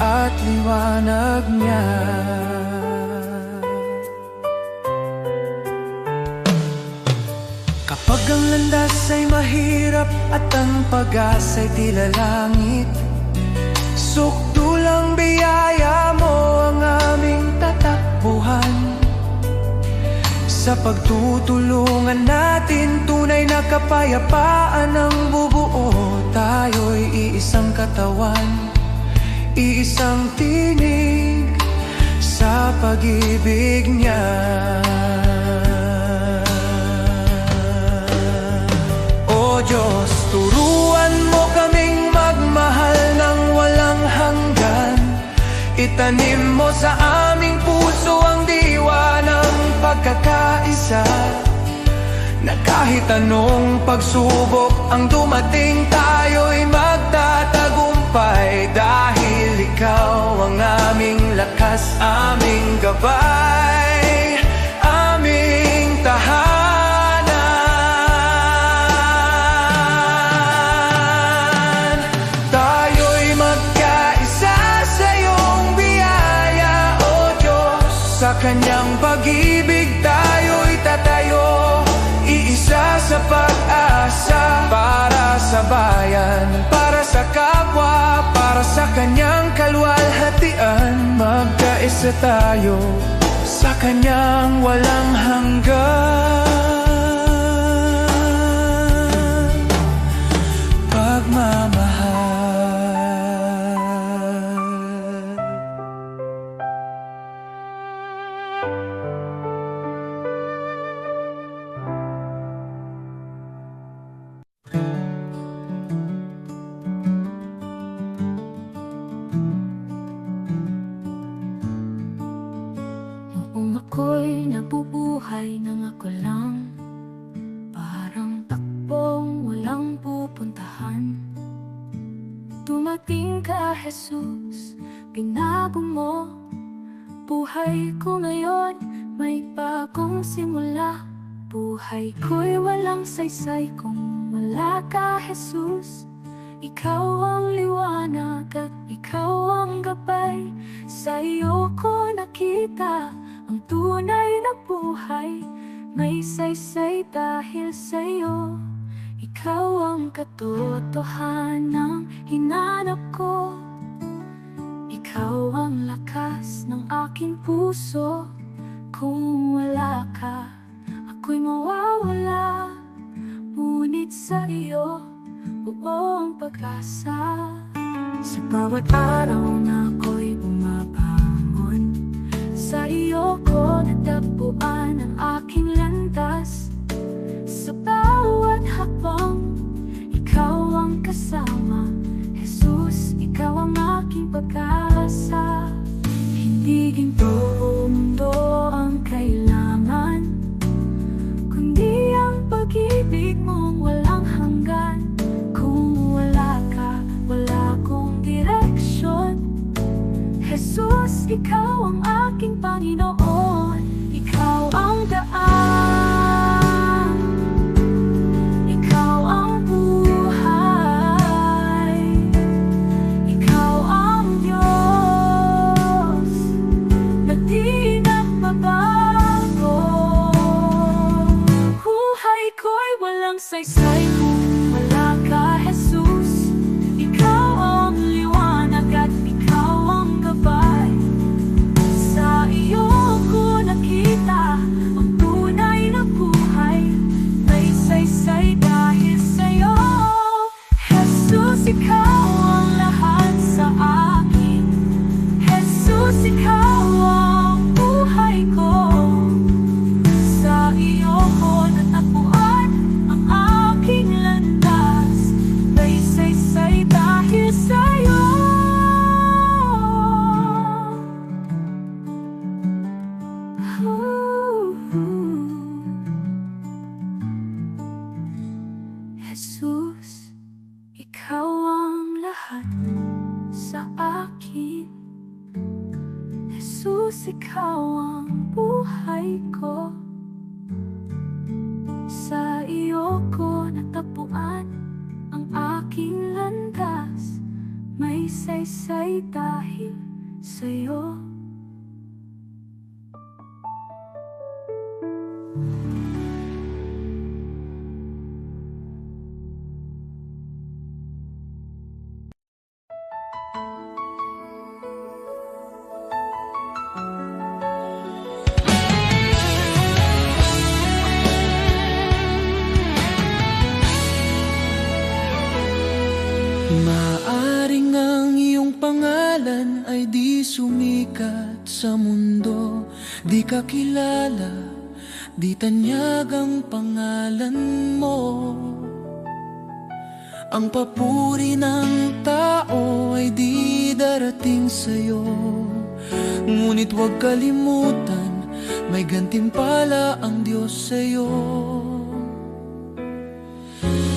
at liwanag niya. Kapag ang landas ay mahirap at ang pag-asa'y tila langit, sukdulang biyaya mo ang aming tatakbuhan. Sa pagtutulungan natin, tunay na kapayapaan ang bubuo. Tayo'y iisang katawan, iisang tinig sa pag-ibig niya. O Diyos, turuan mo kaming magmahal ng walang hanggan. Itanim mo sa aming puso ang diwa ng pagkakaisa, na kahit anong pagsubok ang dumating, tayo'y magtatagumpay. Dahil ikaw ang aming lakas, aming gabay, aming tahanan. Tayo'y magkaisa sa iyong biyaya, O Diyos. Sa kanyang pag-ibig tayo'y tatayo, iisa sa pag-asa. Para sa bayan, para sa kapwa, para sa kanyang kaluwalhatian. Magkaisa tayo sa kanyang walang hanggan pagmamahal. Noong ako'y nabubuhay nang ako lang, parang takbong walang pupuntahan. Dumating ka, Jesus, binago mo buhay ko ngayon, may bagong simula. Buhay ko'y walang saysay kung wala ka, Jesus. Ikaw ang liwanag at ikaw ang gabay. Sa iyo ko nakita ang tunay na buhay. May saysay dahil sa iyo. Ikaw ang katotohanang hinanap ko. Ikaw ang lakas ng aking puso. Kung wala ka, ako'y mawawala. Ngunit sa iyo, buong pag-asa. Sa bawat araw na ako'y bumabangon, sa iyo ko natagpuan ang aking landas. Sa bawat hakbang, ikaw ang kasama. Jesus, ikaw ang aking pag-asa. Hindi ginto mundo ang kailangan, kundi ang pag-ibig mong walang hanggan. Kung wala ka, wala akong direksyon. Jesus, ikaw ang aking Panginoon. Ikaw ang daan, ikaw ang buhay, ikaw ang Diyos na di nagbabago. Buhay ko'y walang saysay kung wala ka, Jesus. Ikaw ang liwanag at ikaw ang gabay. Sa iyo ko nakita ang tunay na buhay. May saysay dahil sa iyo, Jesus. Ikaw ang lahat sa akin. Jesus, ikaw ang buhay ko. Sa iyo ko natagpuan ang aking landas. May saysay dahil sa iyo. Jesus, ikaw ang lahat sa akin. Jesus, ikaw ang buhay ko. Sa iyo ko natagpuan ang aking landas. may saysay dahil sa'yo. Maaring ang iyong pangalan ay di sumikat sa mundo, di ka kilala, di tanyag ang pangalan mo. Ang papuri ng tao ay di darating sa'yo, ngunit huwag kalimutan, may gantimpala ang Diyos sa'yo.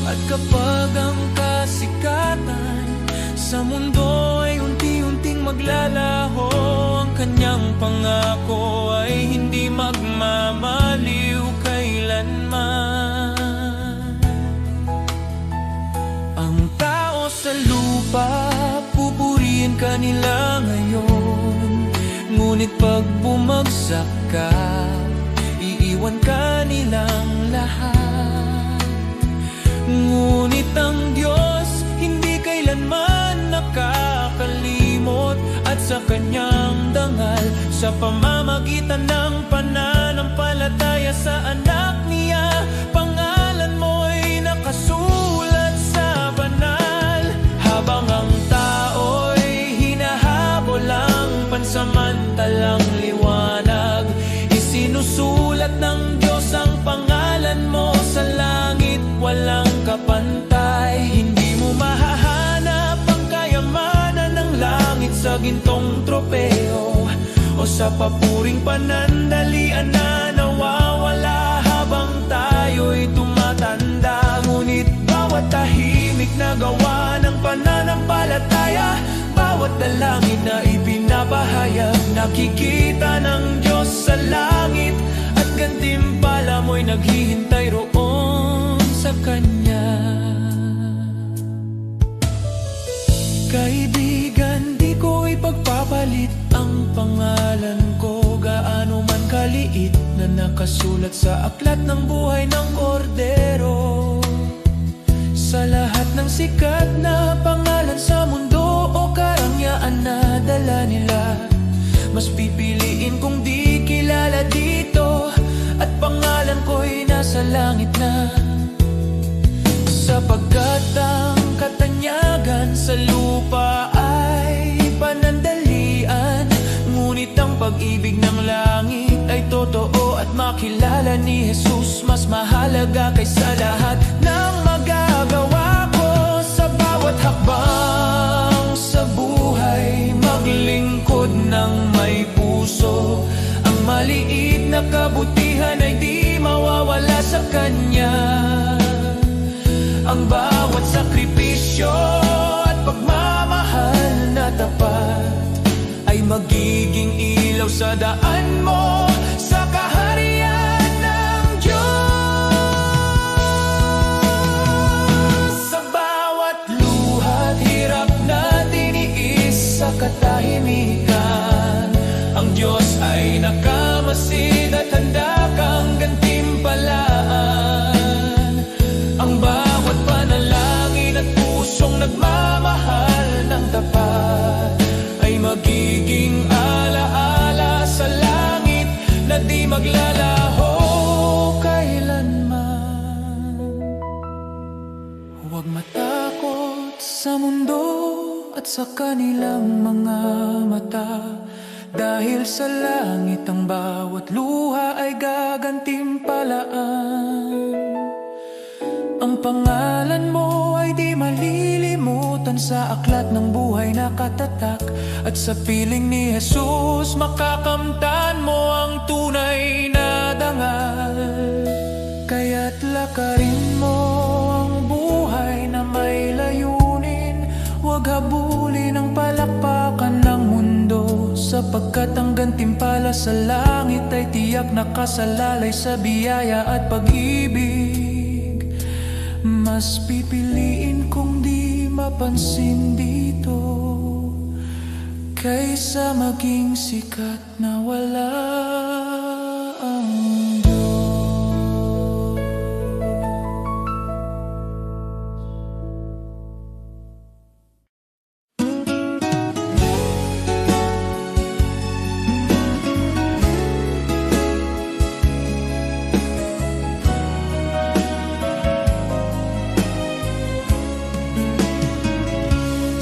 At kapag ang kasikatan sa mundo ay unti-unting maglalaho, ang kanyang pangako ay hindi magmamaliw kailanman. Ang tao sa lupa, pupurihin ka nila ngayon, ngunit pag bumagsak ka, iiwan ka nilang lahat. Ngunit ang Diyos hindi kailanman nakakalimot, at sa kanyang dangal, sa pamamagitan ng pananampalataya sa anak niya, pangalan mo'y nakasulat sa banal. Habang ang tao'y hinahabol ang pansamantalang liwanag, isinusulat ng Diyos ang pangalan mo sa langit, walang kapantay. Hindi mo mahahanap ang kayamanan ng langit sa gintong tropeo o sa papuring panandalian na nawawala habang tayo'y tumatanda. Ngunit bawat tahimik na gawa ng pananampalataya, bawat dalangin na ipinapahayag, nakikita ng Diyos sa langit, at gantimpala mo'y naghihintay roon sa Kanya. Kaibigan, di ko ipagpapalit ang pangalan ko, gaano man kaliit, na nakasulat sa aklat ng buhay ng kordero. Sa lahat ng sikat na pangalan sa mundo o karangyaan na dala nila, mas pipiliin kong di kilala dito, at pangalan ko'y nasa langit na. Sapagkat ang katanyagan sa lupa ay panandalian, ngunit ang pag-ibig ng langit ay totoo, at makilala ni Jesus mas mahalaga kaysa lahat ng magagawa ko. Sa bawat hakbang sa buhay, maglingkod ng may puso, ang maliit na kabutihan ay di mawawala sa Kanya. Ang bawat sakripisyo at pagmamahal na tapat ay magiging ilaw sa daan mo sa kaharian ng Diyos. Sa bawat luha't hirap na tiniis sa katahimikan, ang Diyos ay nakamasid at handa kang gantimpalaan. Ang bawat panalangin at pusong nagmamahal ng tapat ay magiging alaala sa langit na di maglalaho kailanman. Huwag matakot sa mundo at sa kanilang mga mata, dahil sa langit ang bawat luha ay gagantimpalaan. Ang pangalan mo ay di malilimutan sa aklat ng buhay na katatak, at sa piling ni Jesus makakamtan mo ang tunay na dangal. Kaya't lakarin mo ang buhay na may layunin, huwag habulin ang palakpakan ng mundo, sapagkat ang gantimpala sa langit ay tiyak nakasalalay sa biyaya at pag-ibig. Mas pipiliin kong di mapansin dito. kaysa maging sikat na wala ang Diyos.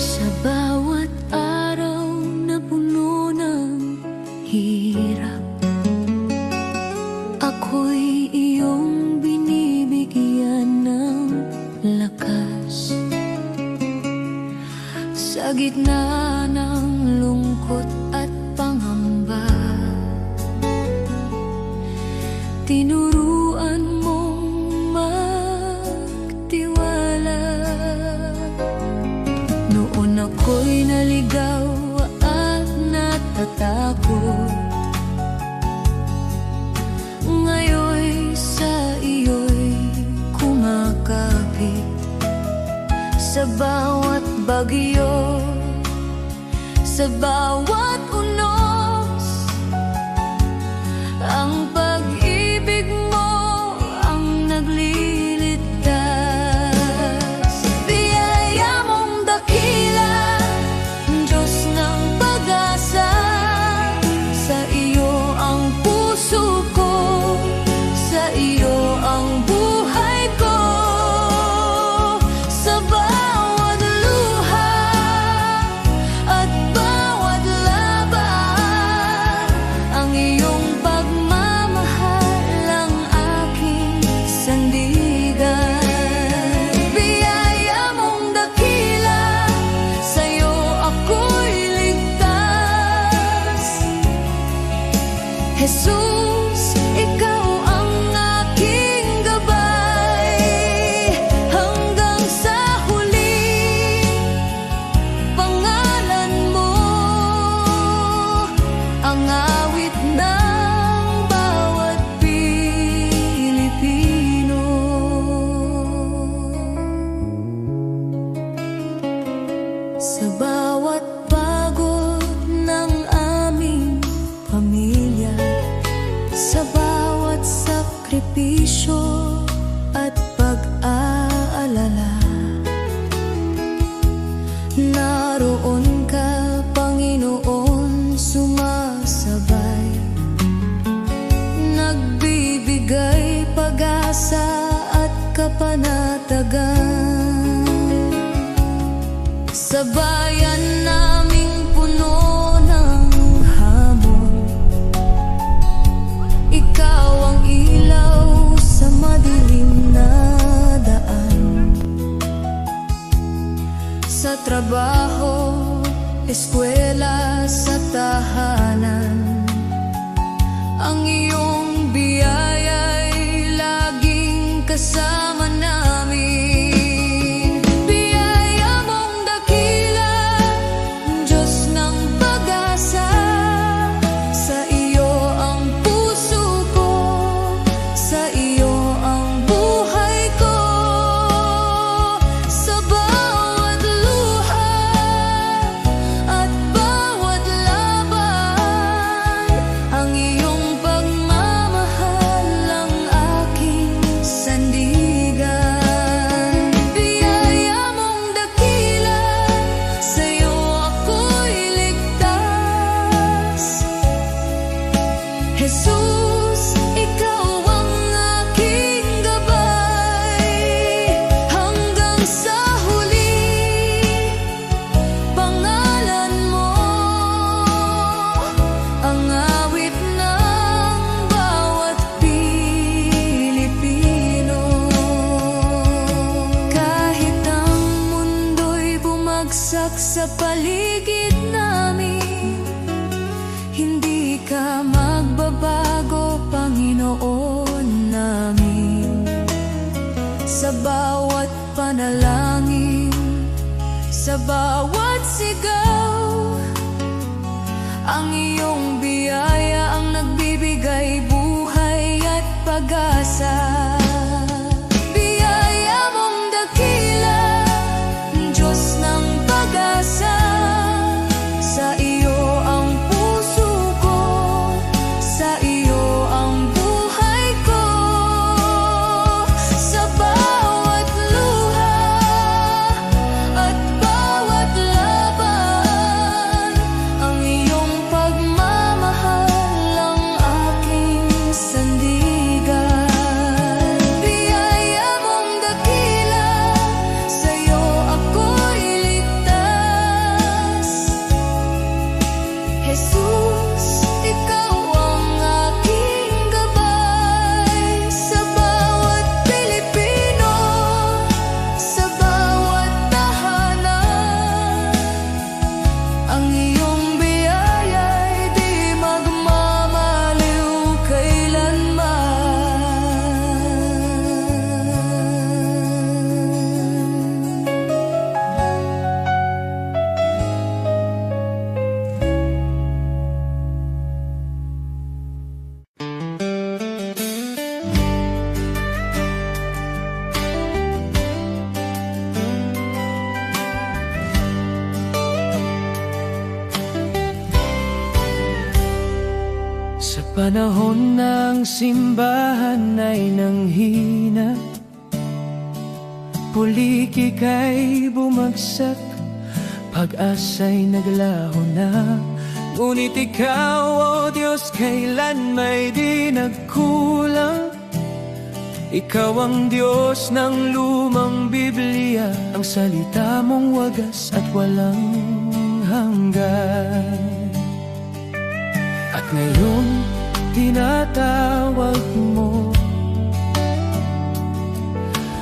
Sa bawat araw na puno ng hirap, ako'y iyong binibigyan ng lakas. Sa gitna ng lungkot at pangamba, tinuruan mong magtiwala. Noon ako'y naligaw at natatakot, ngayon sa iyo'y kumakapit. Sa bawat bagyo, sa bawat unos, ang pag-ibig mo ang nagliligtas. Biyaya mong dakila, Diyos ng pag-asa, sa iyo ang puso ko, sa iyo ang buhay ko. Sa bawat luha at bawat laban, ang iyong pagmamahal ang aking sandigan. Biyaya mong dakila, sa'yo ako'y ligtas. Jesus, ikaw ang aking gabay, hanggang sa huli. Pangalan mo ang awit ng bawat Pilipino. Sa bawat pagod ng aming pamilya, sa bawat sakripisyo at pag-aalala, naroon ka, Panginoon, sumasabay, nagbibigay pag-asa at kapanatagan. Sa bayan naming puno ng hamon, ikaw ang ilaw sa madilim na daan. Sa trabaho, eskwela, sa tahanan, ang iyong biyaya'y laging kasama namin. Biyaya mong dakila, Diyos ng pag-asa, sa iyo ang puso ko, sa iyo ang buhay ko. Sa bawat luha at bawat laban, ang iyong pagmamahal ang aking sandigan. Biyaya mong dakila, sa'yo ako'y ligtas. Jesus, ikaw ang aking gabay, hanggang sa huli. Pangalan mo ang awit ng bawat Pilipino. Kahit ang mundo'y bumagsak sa paligid namin, hindi ka magbabago, Panginoon namin. Sa bawat panalangin, sa bawat sigaw, ang iyong biyaya ang nagbibigay buhay at pag-asa. Biyaya mong dakila, Diyos ng pag-asa, sa iyo Panahon ng simbahan ay nanghina, pulikik ay bumagsak, pag-asa'y naglaho na. Ngunit ikaw, o Diyos, kailan may di nagkulang. Ikaw ang Diyos ng lumang Biblia, ang salita mong wagas at walang hanggan. At ngayon, tinatawag mo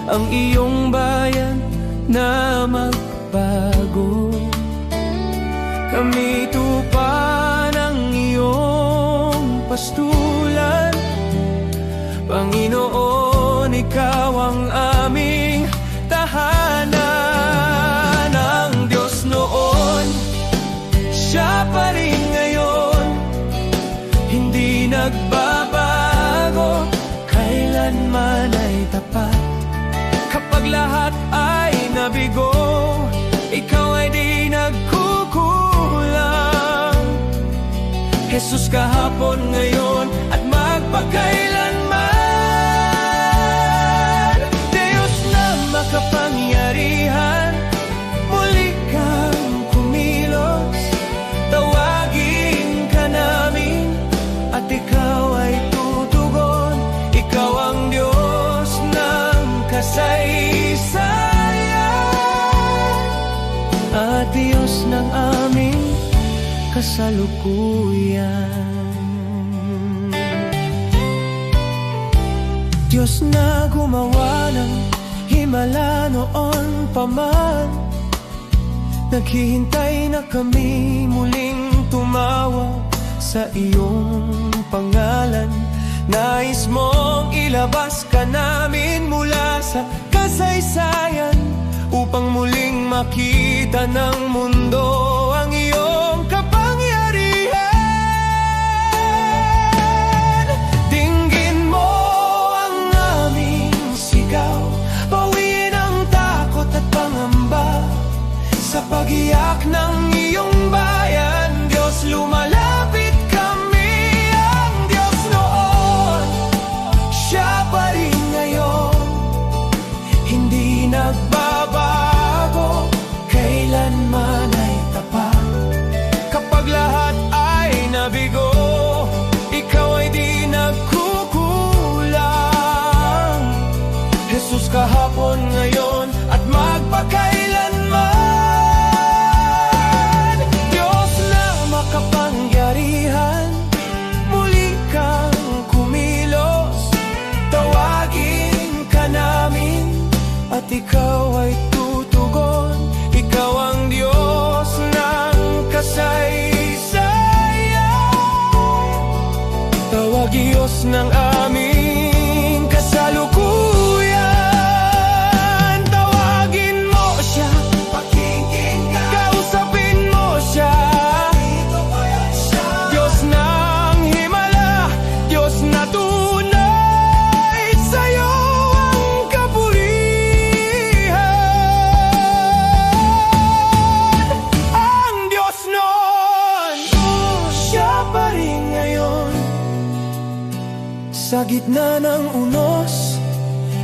ang iyong bayan na magbago. Kami tupa ng iyong pastulan, Panginoon, ikaw ang aming tahanan. Ang Diyos noon, Siya pa rin ngayon, hindi nagbabago, kailanman ay tapat. Kapag lahat ay nabigo, ikaw ay di nagkukulang. Jesus, kahapon, ngayon at magpakailanman. Diyos na makapangyarihan, muli kang kumilos. Tawagin ka namin at ikaw ay tutugon. Ikaw ang Diyos ng kasaysayan at Diyos ng aming kasalukuyan. Diyos na gumawa ng himala noon pa man, naghihintay na kami muling tumawag sa iyong pangalan. Nais mong ilabas ka namin mula sa kasaysayan, upang muling makita ng mundo ang iyong kapangyarihan. Dinggin mo ang aming sigaw, bawiin ang takot at pangamba. Sa pag-iyak ng iyong bayan, Diyos, lumalapit kami. Ang Diyos noon, Siya pa rin ngayon, hindi nagbabago, kailanman ay tapat. Kapag lahat ay nabigo, ikaw ay di nagkukulang. Jesus, kahapon, ngayon at magpakailanman. Diyos na makapangyarihan, muli kang kumilos. Tawagin ka namin at ikaw ay tutugon. Ikaw ang Diyos ng kasaysayan, tawag Diyos ng aming kasalukuyan. Tawagin mo Siya, pakinggan, kausapin mo Siya. Diyos ng himala, Diyos na tunay, sa'yo ang kapurihan. Ang Diyos noon, Siya pa rin ngayon. Sa gitna ng unos,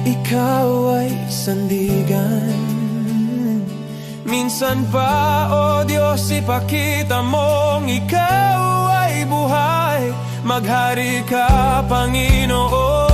ikaw ay sandigan. Minsan pa, o Diyos, ipakita mong ikaw ay buhay. Maghari ka, Panginoon.